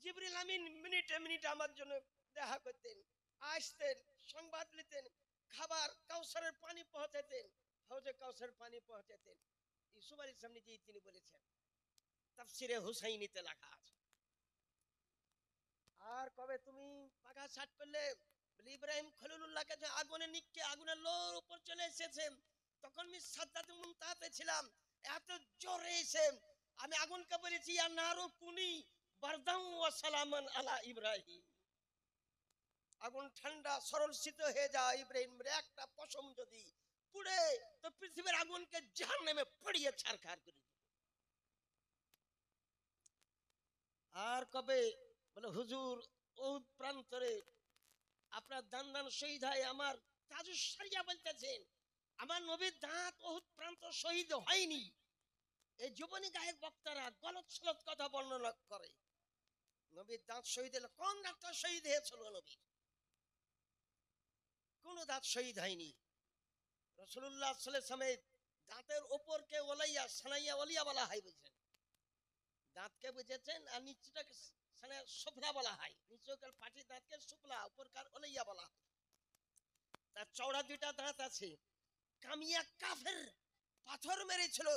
জিবরিল আমিন মিনিটে মিনিটে আমার জন্য দেখা করতেন, আসতেন, সংবাদ নিতেন, খাবার কাউসারের পানি পৌঁছাতেন, হাউজে কাউসারের পানি পৌঁছাতেন। ইউসুফ আলাইহিস সালাম নিজেই তিনি বলেছেন, তাফসিরে হুসাইনিতে লেখা আছে। আর কবে তুমি পাখা ছাট করলে বলে ইব্রাহিম খলিলুল্লাহকে যে আগুনে নিক্ষে আগুনের লোর উপর চলে এসেছে, তখন আমি সিদরাতুল মুনতাহাতে ছিলাম, এত জোরে এসে আমি আগুনকে বলেছি ইয়া নারু কুনি বারদান ওয়া সালামান আলা ইব্রাহিম, আগুন ঠান্ডা সরল শীত হয়ে যায় ইব্রাহিমের একটা পশম যদি পুড়ে তো পৃথিবীর আগুনকে জাহান্নামে পুড়িয়ে ছারখার করে দিবে। আর কবে বলে হুজুর ওহুদ প্রান্তরে আপনার দান দান শহীদ হয় আমার তাজুস সারিয়া বলতেছেন আমার নবীর দাঁত ওহুদ প্রান্ত শহীদ হয়নি। এই জীবনী গায়ক বক্তারা গলত সলত কথা বর্ণনা করে, নবীর দাঁত শহীদ হলো, কোন দাঁতটা শহীদ হয়েছিল? নবীর কোন দাঁত শহীদ হয়নি। রাসূলুল্লাহ সাল্লাল্লাহু আলাইহি ওয়াসাল্লামের দাঁতের উপরকে ওলাইয়া সানাইয়া ওলিয়া বলা হয় বুঝছেন, দাঁতকে বুঝেছেন, আর নিচটাকে সুফলা বলা হয়, নিচকার পাটির দাঁতকে সুফলা, উপরকার ওলাইয়া বলা হয়। তার চওড়া দুইটা দাঁত আছে। কামিয়া কাফের পাথর মেরেছিল,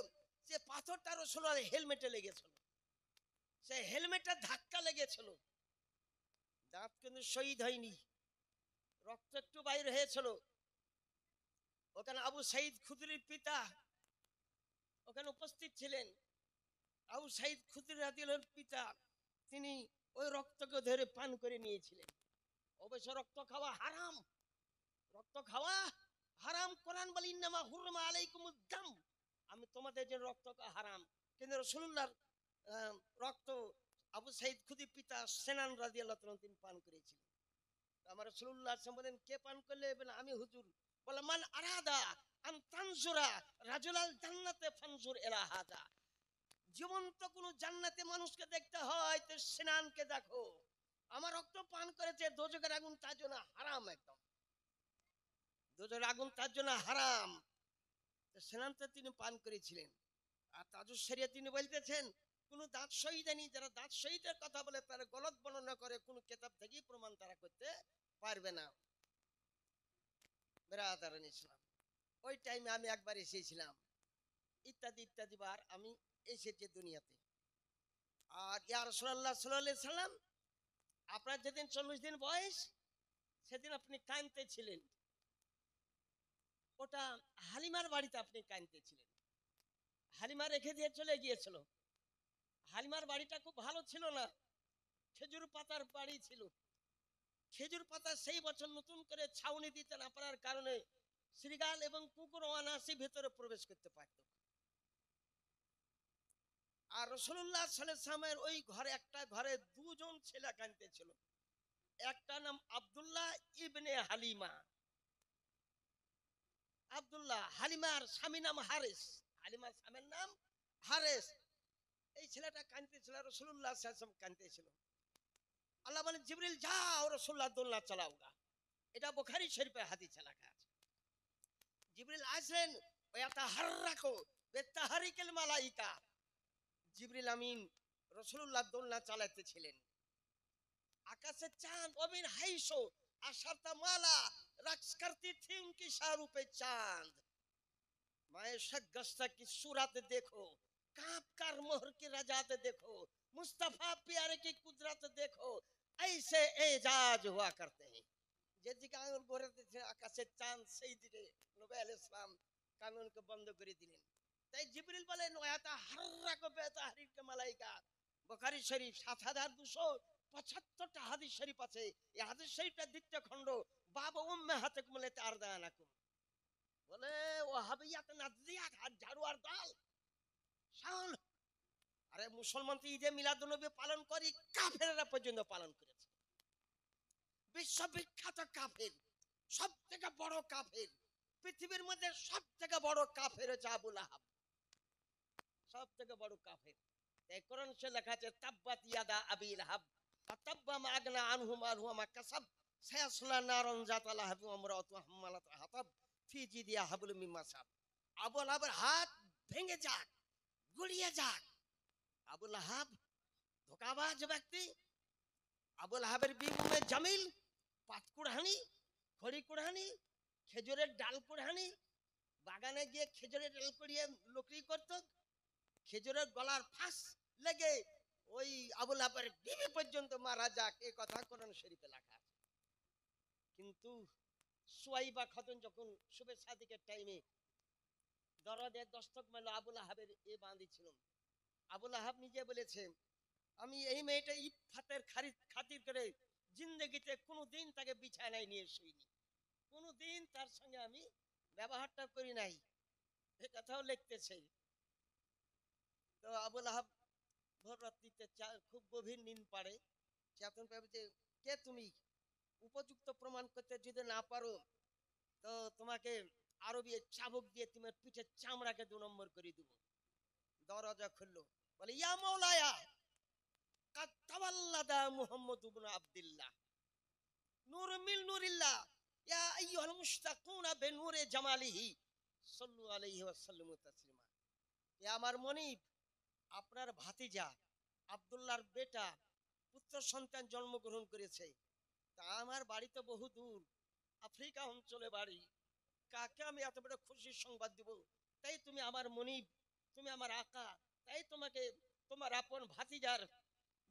যে পাথরটা রাসূলুল্লাহর হেলমেটে লেগেছিল, সে হেলমেটে ধাক্কা লেগেছিল, দাঁত কিন্তু শহীদ হয়নি, রক্ত একটু বাইর হয়েছিল। ওখানে আবু সাইদ খুদরির পিতা ওখানে উপস্থিত ছিলেন। আবু সাইদ খুদরি রাদিয়াল্লাহু পিতা তিনি ওই রক্তকে ধরে পান করে নিয়েছিলেন। অবশ্য রক্ত খাওয়া হারাম, রক্ত খাওয়া হারাম। কোরআন বলে ইন্নামা হুররিমা আলাইকুমুদ দাম, আমি তোমাদের জন্য রক্ত হারাম। কিন্তু রাসূলুল্লাহর রক্ত আবু সাইদ খুদরির পিতা সেনান রাদিয়াল্লাহু তাআলা তিনি পান করেছিলেন। আমার রাসূলুল্লাহ বলেন কে পান করলে? বলে আমি হুজুর। বলে মান আরাদা আন তানজুরা রাজুলাল জান্নাতে ফানজুর ইলা হাদা, জীবন্ত কোন জান্নাতে মানুষকে দেখতে হয় তো সেনানকে দেখো। আমার রক্ত পান করেছে, দোজখের আগুন তার জন্য হারাম, একদম দোজখের আগুন তার জন্য হারাম। সেনানতে তিনি পান করেছিলেন। আর তাজুস শরিয়া তিনি বলতেছেন কোন দাঁত শহীদ নেই, যারা দাঁত শহীদের কথা বলে তারা গলত বর্ণনা করে, কোন কিতাব থেকেই প্রমাণ তারা করতে পারবে না। বেরাদারান ইসলাম, ওই টাইমে আমি একবার এসেছিলাম, ইত্যাদি ইত্যাদি বার আমি এসেছি দুনিয়াতে। আর ইয়া রাসূলুল্লাহ সাল্লাল্লাহু আলাইহি সাল্লাম আপনার যেদিন 40 দিন বয়স সেদিন আপনি কাঁদতে ছিলেন, ওটা হালিমার বাড়িতে আপনি কাঁদতে ছিলেন। হালিমা রেখে দিয়ে চলে গিয়েছিল। হালিমার বাড়িটা খুব ভালো ছিল না, খেজুর পাতার বাড়ি ছিল। খেজুর পাতা সেই বছর নতুন করে ছাউনি দিতে না পারার কারণে শ্রীগাল এবং কুকুর অনায়াসে ভেতরে প্রবেশ করতে পারত। আর রাসূলুল্লাহ সাল্লাল্লাহু আলাইহি ওয়াসাল্লামের ওই ঘরে একটা ঘরে দুজন ছেলে কাঁদতেছিল, একটা নাম আব্দুল্লাহ ইবনে হালিমা। আব্দুল্লাহ, হালিমার স্বামী নাম হারেস, হালিমার স্বামীর নাম হারেস। এই ছেলেটা কাঁদতেছিল, রাসূলুল্লাহ সাল্লাল্লাহু আলাইহি ওয়াসাল্লাম কাঁদতেছিল। আল্লাহ বলেন জিবরিল যাও রাসূলুল্লাহ দোলনা চালাওগা। এটা বুখারী শরীফে হাদিসে লেখা আছে। জিবরিল আসলেন, ওয়াতাহাররাকু বিতাহরিকিল মালাইকা। জিবরিল আমিন রাসূলুল্লাহ দোলনা চালাতেছিলেন। আকাশে চাঁদ অবিন হাইসো আশারতা মালা रक्स करती थी उनकी शाहरों पे चांद। मैं शगस्ता की सूरत देखो, कांप कर मोहर की रजात देखो, मुस्तफा प्यारे की कुदरत देखो, ऐसे एजाज हुआ करते हैं। যেদিকে আঙুল ভরেছে আকাশের চাঁদ, সেই দিকে নবী আলাইহিস সালাম কানুনকে বন্ধ করে দিলেন। তাই জিবরিল বলেন ওয়াতা হাররাকা বিতাহরিকা মালাইকা। বুখারী শরীফ 7275টা হাদিস শরীফ আছে। এই হাদিস শরীফটার দ্বিতীয় খণ্ড বাবা উম্মাহাতুকুম লাতি আরদানাকুম, বলে ওয়াহাবিয়াত নাজরিয়াত হাত ঝাড়ু আর দাল শাল। আরে মুসলমান তো ঈদে মিলাদুন নবী পালন করি, কাফেররা পর্যন্ত পালন করেছে। বিশ্ববিখ্যাত কাফের, সব থেকে বড় কাফের, পৃথিবীর মধ্যে সব থেকে বড় কাফের হচ্ছে আবু লাহাব, সব থেকে বড় কাফের। এই কোরআন শরীফে লেখা আছে তাব্বাত ইয়াদা আবি লাহাব তাব্বা মা আগনা আনহু মালহু মা কাসাব সায়াসলা নারান যাতা লাহাব ওয়া আমরাতু হাম্মালাত হাতাব ফি জিদিয়া হাবলুম মিন মাসাদ। আবু লাহাবের হাত ভেঙে যাক, গুড়িয়ে যাক। আবু লাহাব ধোঁকাবাজ ব্যক্তি। আবু লাহাবের বিমে জামিল পাত কুড়হানি, খড়ি কুড়হানি, খেজুরের ডাল কুড়হানি, বাগানে গিয়ে খেজুরের ডাল কুড়িয়ে লকড়ি করত, খেজুরের গলার ফাঁস লেগে ওই আবু লাহাবের বিবি পর্যন্ত মারা যাক, এই কথা কোরআন শরীফে লেখা আছে। কিন্তু সুয়াইবা খাতুন যখন শুভে সাদিকের টাইমে দরজে দস্তক মারল, আবু লাহাবের এ বাঁধি ছিল। আবু লাহাব নিজে বলেছে, আমি এই মেয়েটা ইফাতের খাতির করে জিন্দগিতে কোনোদিন তাকে বিছানায় নিয়ে শুইনি, কোনোদিন তার সঙ্গে আমি ব্যবহারটা করি নাই, এ কথাও লিখতেছে। তো আবু লাহাব ভোর রাত্রিতে খুব গভীর নিন্দ পাড়ে, চেতন পাবে যে কে তুমি, উপযুক্ত প্রমাণ করতে যদি না পারো তো তোমাকে আরবি চাবুক দিয়ে তোমার পিঠের চামড়াকে 2 নম্বর করে দিব। দরজা খুললো, বলে ইয়া মাওলায়া কাদ তাওয়াল্লাদা মুহাম্মদ ইবনে আব্দুল্লাহ নূর মিল নূরিল্লাহ ইয়া আইয়ুহাল মুশতাকুনা বিনূরে জামালিহি সাল্লু আলাইহি ওয়া সাল্লামু তাসলিমা। এ আমার মনিব, আপনার ভাতিজা আব্দুল্লাহর বেটা পুত্র সন্তান জন্মগ্রহণ করেছে। তা আমার বাড়ি তো বহু দূর, আফ্রিকা অঞ্চলে বাড়ি, কাকে আমি এত বড় খুশির সংবাদ দিব? তাই তুমি আমার মনিব, তুমি আমার আকা, তাই তোমাকে তোমার আপন ভাতিজার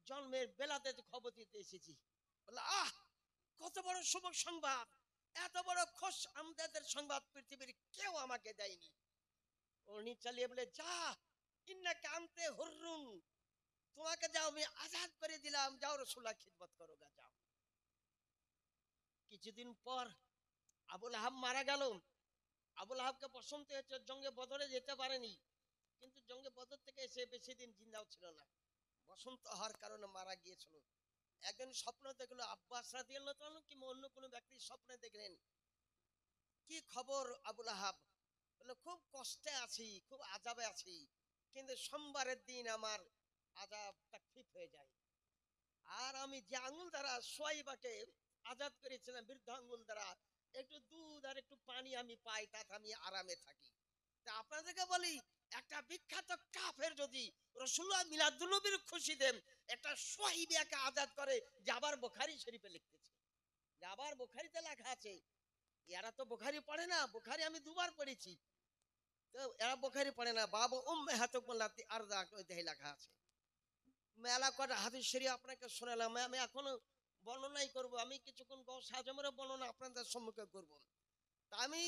জন্মের বেলাতে খবর দিতে এসেছি। বলে আহ, কত বড় শুভ সংবাদ, এত বড় খুশ আমদাদের সংবাদ পৃথিবীর কেউ আমাকে দেয়নি। উনি চালিয়ে বলে যা ইন্নাকা আনতে হুররুন, তোমাকে যাও আমি আজাদ করে দিলাম, যাও রাসূলুল্লাহ খিদমত করো গা, যাও। কিছুদিন পর আবু লাহাব মারা গেল। আবু লাহাবকে বসন্ত হয়েছে, জঙ্গে বদরে যেতে পারেনি, কিন্তু জঙ্গে বদর থেকে এসে বেশি দিন জিন্দাও ছিল না, বসন্ত হওয়ার কারণে মারা গিয়েছিল। একদিন স্বপ্ন দেখলো, আব্বাস রাদিয়াল্লাহু তাআলা কিংবা অন্য কোনো ব্যক্তি স্বপ্নে দেখলেন, কি খবর আবু লাহাব? বললো খুব কষ্টে আছি, খুব আযাবে আছি, কিন্তু সোমবারের দিন আমার আযাব তাকফীফ হয়ে যায়। আর আমি যে আঙ্গুল দ্বারা সুয়াইবাকে আজাদ করেছিলাম, বৃদ্ধ আঙ্গুল দ্বারা একটু দুধ আর একটু পানি আমি পাই, তাতে আমি আরামে থাকি। তা আপনাদেরকে বলি, একটা বিখ্যাত কাফের যদি রাসূলুল্লাহ মিলাদুন নবীর খুশি দেন একটা সুয়াইবাকে আজাদ করে, যে আবার বুখারী শরীফে লিখতেছে, যে আবার বুখারীতে লেখা আছে। এরা তো বুখারী পড়ে না, বুখারী আমি 2 বার পড়েছি, তো এরা বুখারী পড়ে না। বাবু উম্মাহাতুকুল্লাতি আরদা ওইটাই লেখা আছে। মেলা কটা হাদিস শরীফ আপনাকে শোনালাম, আমি এখনো বর্ণনাই করব, আমি কিছুক্ষণ গৌস আজমের বর্ণনা আপনাদের সম্মুখে করব। তা আমি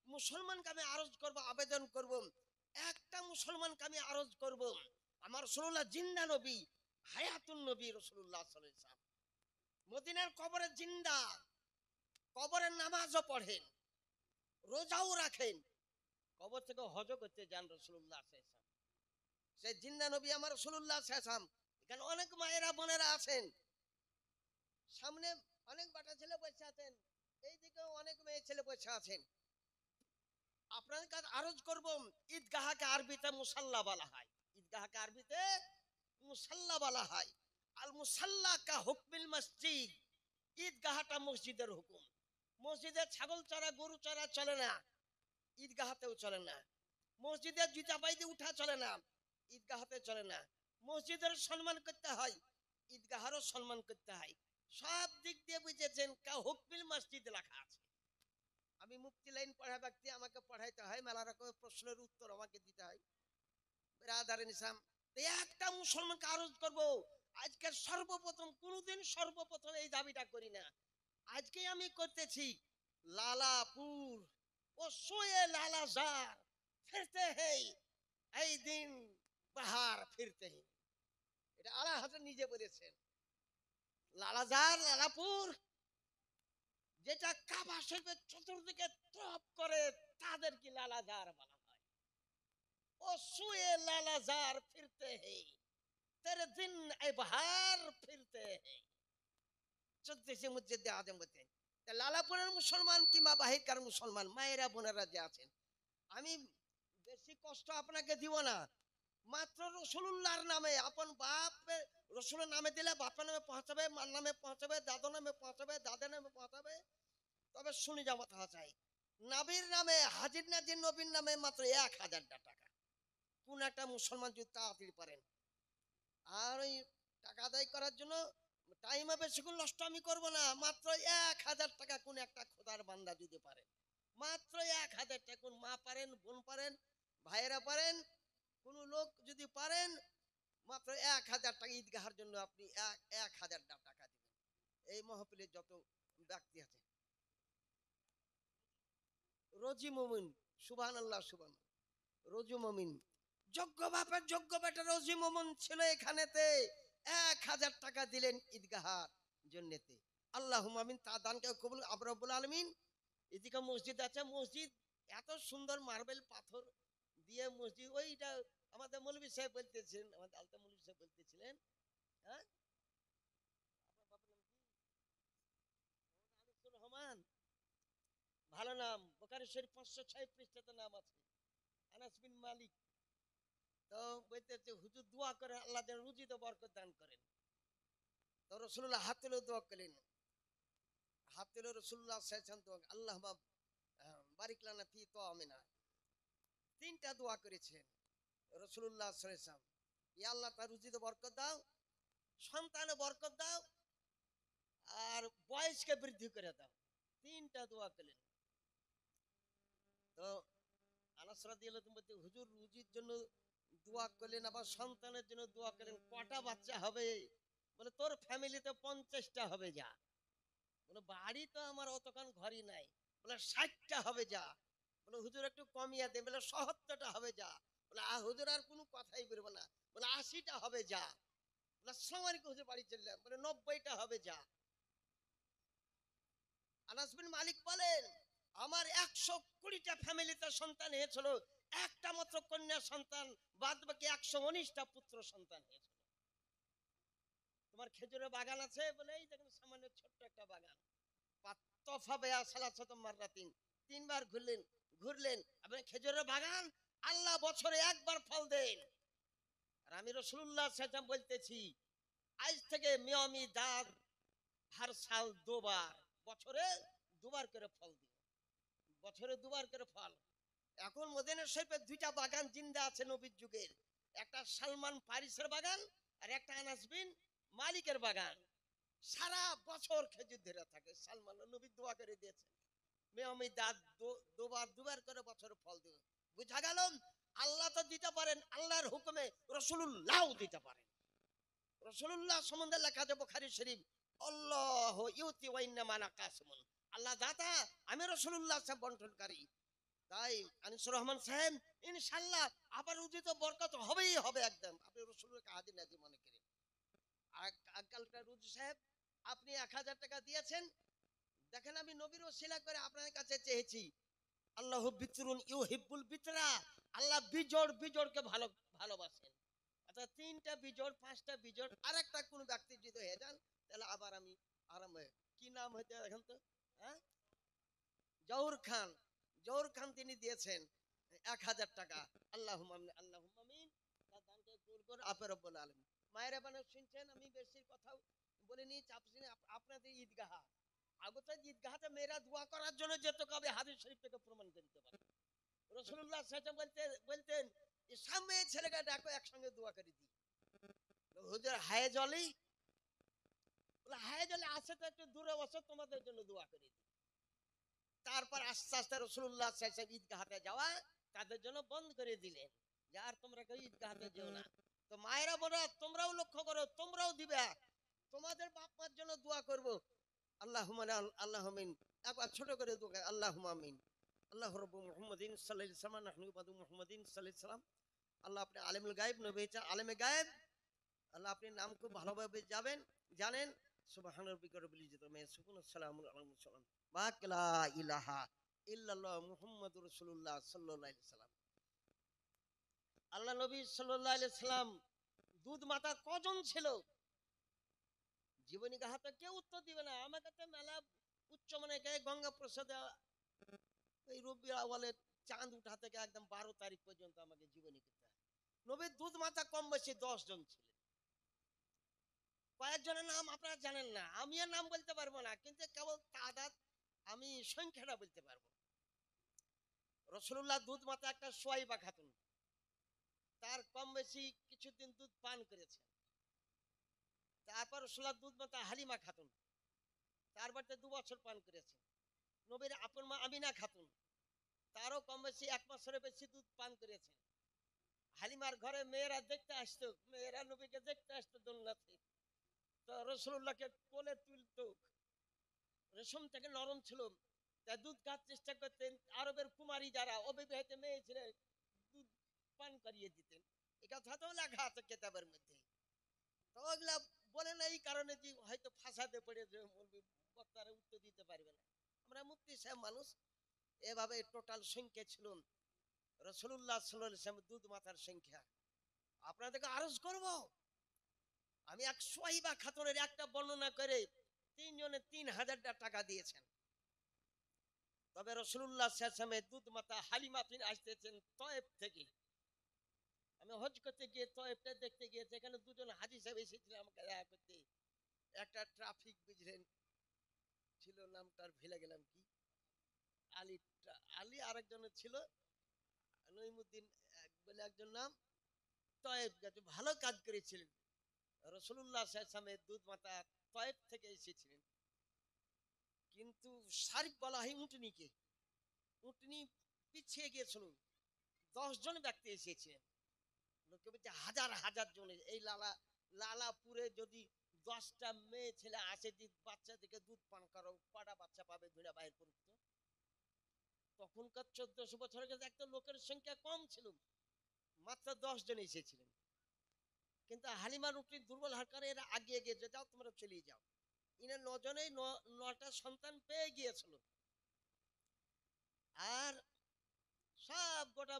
মুসলমানকে আমি আরজ করব, আবেদন করব, একটা মুসলমানকে আমি আরজ করব, আমার রাসূলুল্লাহ জিন্দা নবী, হায়াতুন নবী রাসূলুল্লাহ সাল্লাল্লাহু আলাইহি ওয়াসাল্লাম মদিনার কবরে জিন্দা, কবরের নামাজও পড়েন, রোজাও রাখেন, কবর থেকে হজও করতে যান রাসূলুল্লাহ সাল্লাল্লাহু আলাইহি ওয়াসাল্লাম। সেই জিন্দা নবী আমার রাসূলুল্লাহ সাল্লাল্লাহু আলাইহি ওয়াসাল্লাম। এখানে অনেক মায়েরা বোনেরা আছেন, সামনে অনেক বাটা ছেলে বসে আছেন, এইদিকে অনেক মেয়ে ছেলে বসে আছেন। আপনাদের কাছে আরজ করব, ঈদগাহকে আরবিতে মুসাল্লা বলা হয়, ঈদগাহকে আরবিতে মুসাল্লা বলা হয়। আল মুসাল্লা কা হুকমিল মসজিদ, ঈদগাহটা মসজিদের হুকুম। মসজিদে ছাগল চড়া গরু চড়া চলে না, ঈদগাহতেও চলে না। মসজিদে জুতা পায়ে উঠা চলে না, ঈদগাহতে চলে না। মসজিদের সম্মান করতে হয়, ঈদগাহেরও সম্মান করতে হয়। সব দিক দিয়ে বুঝেছেন, কা হুকমিল মসজিদ লেখা আছে। আমি মুফতি লাইন পড়া ব্যক্তি, আমাকে পড়াইতে হয়, মেলা রকমের প্রশ্নের উত্তর আমাকে দিতে হয়। ব্রাদার নিসাম, একটা মুসলমানকে আরজ করব, আজকে সর্বপ্রথম, কোনোদিন সর্বপ্রথম এই দাবিটা করি না, আজকে আমি করতেছি। লালাপুর ও সোয়ে লালাজার ফিরতে হেই, এই দিন বাহার ফিরতে হেই, এটা আলা হাসান নিজে বলেছেন। লালাজার লালাপুর, যেটা কাবা শরীফের চতুর্দিকে তপ করে তাদের কি লালাজার বলা হয়। ও সুয়ে লালাজার ফিরতে হেই, তেরে দিন এ বাহার ফিরতে হেই। চলতেছে মসজিদে আজম বলতে। লালাপুরের মুসলমান কিংবা বাহিরকার মুসলমান মায়েরা বোনেরা যে আছেন, আমি বেশি কষ্ট আপনাকে দিব না, মাত্র রসুল্লাহর নামে আপন বাপ রসুলের নামে দিলে বাপের নামে পৌঁছাবে, মার নামে পৌঁছাবে, দাদুর নামে পৌঁছাবে, দাদের নামে পৌঁছাবে। তবে শুনি জামাত চাই নাবির নামে, হাজির নাজির নবীর নামে মাত্র 1000 টাকা। কোন একটা মুসলমান যদি তাড়াতাড়ি পারেন, আর ওই টাকা আদায় করার জন্য টাইমে বেশিক্ষণ নষ্ট আমি করবো না, মাত্র 1000 টাকা কোন একটা খোদার বান্দা যদি পারেন, মাত্র 1000 টাকা, কোন মা পারেন, বোন পারেন, ভাইয়েরা পারেন, কোন লোক যদি পারেন, মাত্র 1000 টাকা ঈদগাহার জন্য আপনি 1000 টাকা দিবেন। এই মহফিলের যত ব্যক্তি আছে, রোজি মুমিন, সুবহানাল্লাহ সুবহান, রোজি মুমিন যোগ্য বাপের যোগ্য বেটা রোজি মুমিন ছিল এখানেতে, 1000 টাকা দিলেন ঈদগাহার জন্যতে। আল্লাহুম্মা আমিন। তা দানকে কবুল আব রব্বুল আলামিন। এদিকে মসজিদ আছে, মসজিদ এত সুন্দর মার্বেল পাথর দিয়ে মসজিদ, ওইটা আমাদের মৌলভী সাহেব বলতেছিলেন, আমাদের আলতা মৌলভী সাহেব বলতেছিলেন, হ্যাঁ আনিসুর রহমান, ভালো নাম, বুখারী শরীফ 506 পৃষ্ঠাতে নাম আছে, আনাস বিন মালিক। তো বলতেছে হুজুর দোয়া করে আল্লাহ যেন রুজিতে বরকত দান করেন। তো রাসূলুল্লাহ হাত তুলে দোয়া করলেন, হাত তুলে রাসূলুল্লাহ সাল্লাল্লাহু আলাইহি আল্লাহ বারিক লানা ফি তাআমিনা, তিনটা দোয়া করেছেন রাসূলুল্লাহ সাল্লাল্লাহু আলাইহি ওয়াসাল্লাম। ইয়া আল্লাহ তার রুজিতে বরকত দাও, সন্তানে বরকত দাও, আর বয়সকে বৃদ্ধি করে দাও, তিনটা দোয়া করলেন। তো আনাস রাদিয়াল্লাহু আনহু বলতে হুজুর রুজির জন্য দোয়া করলেন, আবার সন্তানের জন্য দোয়া করলেন, কটা বাচ্চা হবে? বলে তোর ফ্যামিলিতে 50টা হবে যা। বলে বাড়ি তো আমার অতখান ঘরই নাই। বলে 60টা হবে যা। বলে হুজুর একটু কমিয়ে দেন। বলে 70টা হবে যা। বলে হুজুর আর কোনো কথাই বলবো না। বলে 80টা হবে যা। বলে আসসালামু আলাইকুম হুজুর বাড়ি চললাম। বলে 90টা হবে যা। আনাস বিন মালিক বলেন আমার 120টা ফ্যামিলিতে সন্তান হয়েছিল, একটা মাত্র কন্যা সন্তান, বাদ বাকি 119টা পুত্র সন্তান হয়েছিল। তোমার খেজুরের বাগান আছে? বলে এই দেখেন সামান্য ছোট্ট একটা বাগান। তিনবার ঘুরলেন, আপনার খেজুরের বাগান আল্লাহ বছরে একবার ফল দেন। আর আমি রাসূলুল্লাহ সাল্লাল্লাহু আলাইহি ওয়াসাল্লাম বলতেছি আজ থেকে মিয়ামি দাঁত হার সাল দুবার, বছরে দুবার করে ফল দিও, বছরে দুবার করে ফল। এখন মদিনা শরীফের দুইটা বাগান জিন্দা আছে নবীর যুগের, একটা সালমান ফারিসের বাগান আর একটা আনাস বিন মালিকের বাগান। সারা বছর খেজুর ধরে থাকে। সালমান নবী দোয়া করে দিয়েছেন মেয়ামি দাঁত দুবার করে বছর ফল দেবে। বুঝা গেল আল্লাহ তো দিতে পারেন, আল্লাহর হুকুমে রাসূলুল্লাহ দিতে পারেন। রাসূলুল্লাহ সম্বন্ধে লেখা আছে বুখারী শরীফ, আল্লাহ ইউতি ওয়া ইন্নামা আনা কাসিমুন, আল্লাহ দাতা আমি রাসূলুল্লাহ সাহেব বন্টনকারী। তাই আনিসুর রহমান সাহেব ইনশাআল্লাহ আবার উদিত বরকত হবেই হবে একদম। আপনি রাসূলুল্লাহকে হাদি নাজি মনে করেন। আজকালকার রুজি সাহেব আপনি 1000 টাকা দিয়েছেন, দেখেন আমি নবীর ওসিলা করে আপনার কাছে চেয়েছি, আল্লাহু বিতরুন ইউহিব্বুল বিতরা, আল্লাহ বিজোড়কে ভালোবাসেন। আচ্ছা 3টা বিজোড় 5টা বিজোড় আরেকটা কোন ব্যক্তি যদি হয়ে যান, তাহলে আবার আমি আরামে, কি নাম হইতে দেখেন তো, হ্যাঁ জহুর খান, জহুর খান তিনি দিয়েছেন 1000 টাকা। আল্লাহুম্মা আমিন, আল্লাহুম্মা আমিন। তার দানকে কবুল করে আপনি রব্বুল আলামিন। মায়েরা বানা শুনছেন, আমি বেশি কথা বলে নি, আপনাদের ঈদগাহ আগত ঈদগাহতে মেয়েরা দোয়া করার জন্য যেত, কবে হাদিস শরীফ থেকে প্রমাণ করতে পারে। রাসূলুল্লাহ সাল্লাল্লাহু আলাইহি ওয়াসাল্লাম বলতেন যে সামনে ছেলেকে ডাকো একসঙ্গে দোয়া করে দিই। হুজুর হায়ে জলি, বলে হায়ে জলি আছে তো একটু দূরে বসো, তোমাদের জন্য দোয়া করে দিই। তারপর আস্তে আস্তে রাসূলুল্লাহ সাল্লাল্লাহু আলাইহি ওয়াসাল্লাম ঈদগাহতে যাওয়া তাদের জন্য বন্ধ করে দিলেন, যে আর তোমরা কেউ ঈদগাহতে যেও না। তো মায়েরা বোনেরা তোমরাও লক্ষ্য করো, তোমরাও দিবে, তোমাদের বাপ মার জন্য দোয়া করব। আল্লাহুম্মা আল্লাহুমিন, একবার ছোট করে দোয়া, আল্লাহুম্মা আমিন। আল্লাহ রাব্বু মুহাম্মাদিন সাল্লাল্লাহু আলাইহি ওয়াসাল্লাম নাহনু বাদু মুহাম্মাদিন সাল্লাল্লাহু আলাইহি ওয়াসাল্লাম। আল্লাহ আপনি আলিমুল গায়ব, নবী হচ্ছে আলেমে গায়ব। আল্লাহ আপনি নাম খুব ভালোভাবে জানেন। সুবহান রাব্বিকা রাব্বিল ইজ্জাতি আম্মা ইয়াসিফুন, সালামুন আলাল মুরসালিন, মা লা ইলাহা ইল্লাল্লাহ মুহাম্মাদুর রাসূলুল্লাহ সাল্লাল্লাহু আলাইহি ওয়াসাল্লাম। আল্লাহ নবী সাল্লাল্লাহু আলাইহি ওয়াসাল্লাম দুধ মাতা কজন ছিল? জীবনী গাহাতে কেউ উত্তর দিবে না। আমার কাছে মেলা উচ্চ মানে গঙ্গা প্রসাদে এই রবি আওয়ালের চাঁদ উঠা থেকে একদম 12 তারিখ পর্যন্ত আমাকে জীবনী করতে হয়। নবীর দুধ মাথা কম বেশি 10 জন ছিলেন। কয়েকজনের নাম আপনারা জানেন না, আমি আর নাম বলতে পারবো না, কিন্তু কেবল তাদাত আমি সংখ্যাটা বলতে পারবো। রসুল্লাহ দুধ মাথা একটা সোয়াইবা খাতুন, তার কম বেশি কিছুদিন দুধ পান করেছে। তারপর রসুল্লাহ দুধ মাতা হালিমা খাতুন, তার বাড়িতে 2 বছর পান করেছে। নবীর আপন মা আমিনা খাতুন, তারও কম বেশি 1 বছরের বেশি দুধ পান করেছে। হালিমার ঘরে মেয়েরা দেখতে আসতো, মেয়েরা নবীকে দেখতে আসতো দোলনাতে, তো রসুল্লাহকে কোলে তুলতো। রেশম থেকে নরম ছিল, তাই দুধ খাওয়ার চেষ্টা করতেন। আরবের কুমারী যারা অবিবাহিত মেয়ে ছিলেন দুধ পান করিয়ে দিতেন। এ কথা তো লেখা আছে কেতাবের মধ্যে। তো ওগুলা বলে না এই কারণে যে হয়তো ফাঁসাতে পড়ে যে বক্তারা উত্তর দিতে পারবে না। আমরা মুফতি সাহেব মানুষ, এভাবে টোটাল সংখ্যা ছিল রসুল্লাহ সাল্লাল্লাহু আলাইহি ওয়াসাল্লাম দুধ মাথার সংখ্যা। আপনাদেরকে আরজ করব, আমি এক সোয়াইবা খাতুনের একটা বর্ণনা করে 3 জনে 3000 টাকা দিয়েছেন। তবে রসুল্লাহ সাল্লাল্লাহু আলাইহি ওয়াসাল্লামের দুধ মাতা হালিমা তিনি আসতেছেন তয়েব থেকে। আমি হজ করতে গিয়ে তয়েবটা দেখতে গিয়েছি, এখানে 2 জন হাজী সাহেব এসেছিলেন আমাকে দেখা করতে। একটা ট্রাফিক বুঝলেন ছিল, নামটার ভুলে গেলাম কি, আলী, আলী আরেকজনের ছিল নইমুদ্দিন বলে একজন নাম। তয়েব গেছে, ভালো কাজ করেছিলেন। রসুল্লাহ সাল্লাল্লাহু আলাইহি ওয়াসাল্লামের দুধ মাতা তয়েব থেকে এসেছিলেন, কিন্তু শারিক বলা হয় উটনিকে। উটনি পিছিয়ে গিয়েছিল, 10 জন ব্যক্তি এসেছিলেন। লোকে বলছে হাজার হাজার জন। এই লালাপুরে যদি 10টা মেয়ে ছেলে আসে যে বাচ্চা থেকে দুধ পান করো, কটা বাচ্চা পাবে ধরে বাইর করুক তো। তখনকার 1400 বছরের কাছে একটা লোকের সংখ্যা কম ছিল, মাত্র 10 জন এসেছিলেন। কিন্তু হালিমার উটনি দুর্বল হার করে এরা আগিয়ে গিয়েছে, যাও তোমরা চলে যাও। ইনা 9 জনেই 9টা সন্তান পেয়ে গিয়েছিল। আর সব গোটা,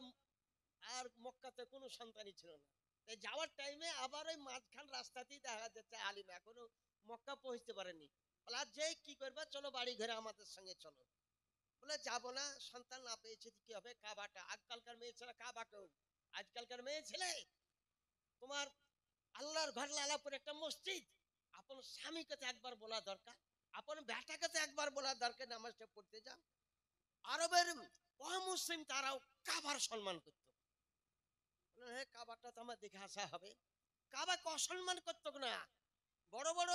আর মক্কাতে কোনো সন্তানই ছিল না। তাই যাওয়ার টাইমে আবার ওই মাঝখান রাস্তাতেই দেখা যাচ্ছে আলিমা এখনো মক্কা পৌঁছতে পারেনি। বলে আর যে কি করবে, চলো বাড়ি ঘরে আমাদের সঙ্গে চলো। বলে যাবো না, সন্তান না পেয়েছে কি হবে, কাবাটা আজকালকার মেয়ে ছেলে, কাবাকেও আজকালকার মেয়ে ছেলে তোমার আল্লাহর ঘর লালাপুর একটা মসজিদ, আপন স্বামীকে তো একবার বলা দরকার, আপন বেটাকে তো একবার বলা দরকার নামাজটা পড়তে যাও। আরবের অমুসলিম তারাও কাবার সম্মান করত। হ্যাঁ, কাবাটা তো আমার দেখে আসা হবে। কাবাকে অসম্মান করতো না, বড় বড়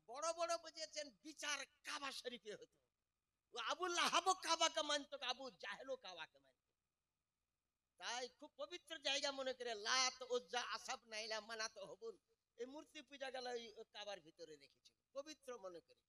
বড় বড় বুঝিয়েছেন বিচার কাবা শরীফে হতো। আবুল আহাব কাবাকে মানত, আবু জাহেলও কাবাকে মানত। তাই খুব পবিত্র জায়গা মনে করে লাত উজ্জা আসাব নাইলা মানাত হবুল, এই মূর্তি পূজা গেল কাবার ভিতরে রেখেছিল, পবিত্র মনে করে।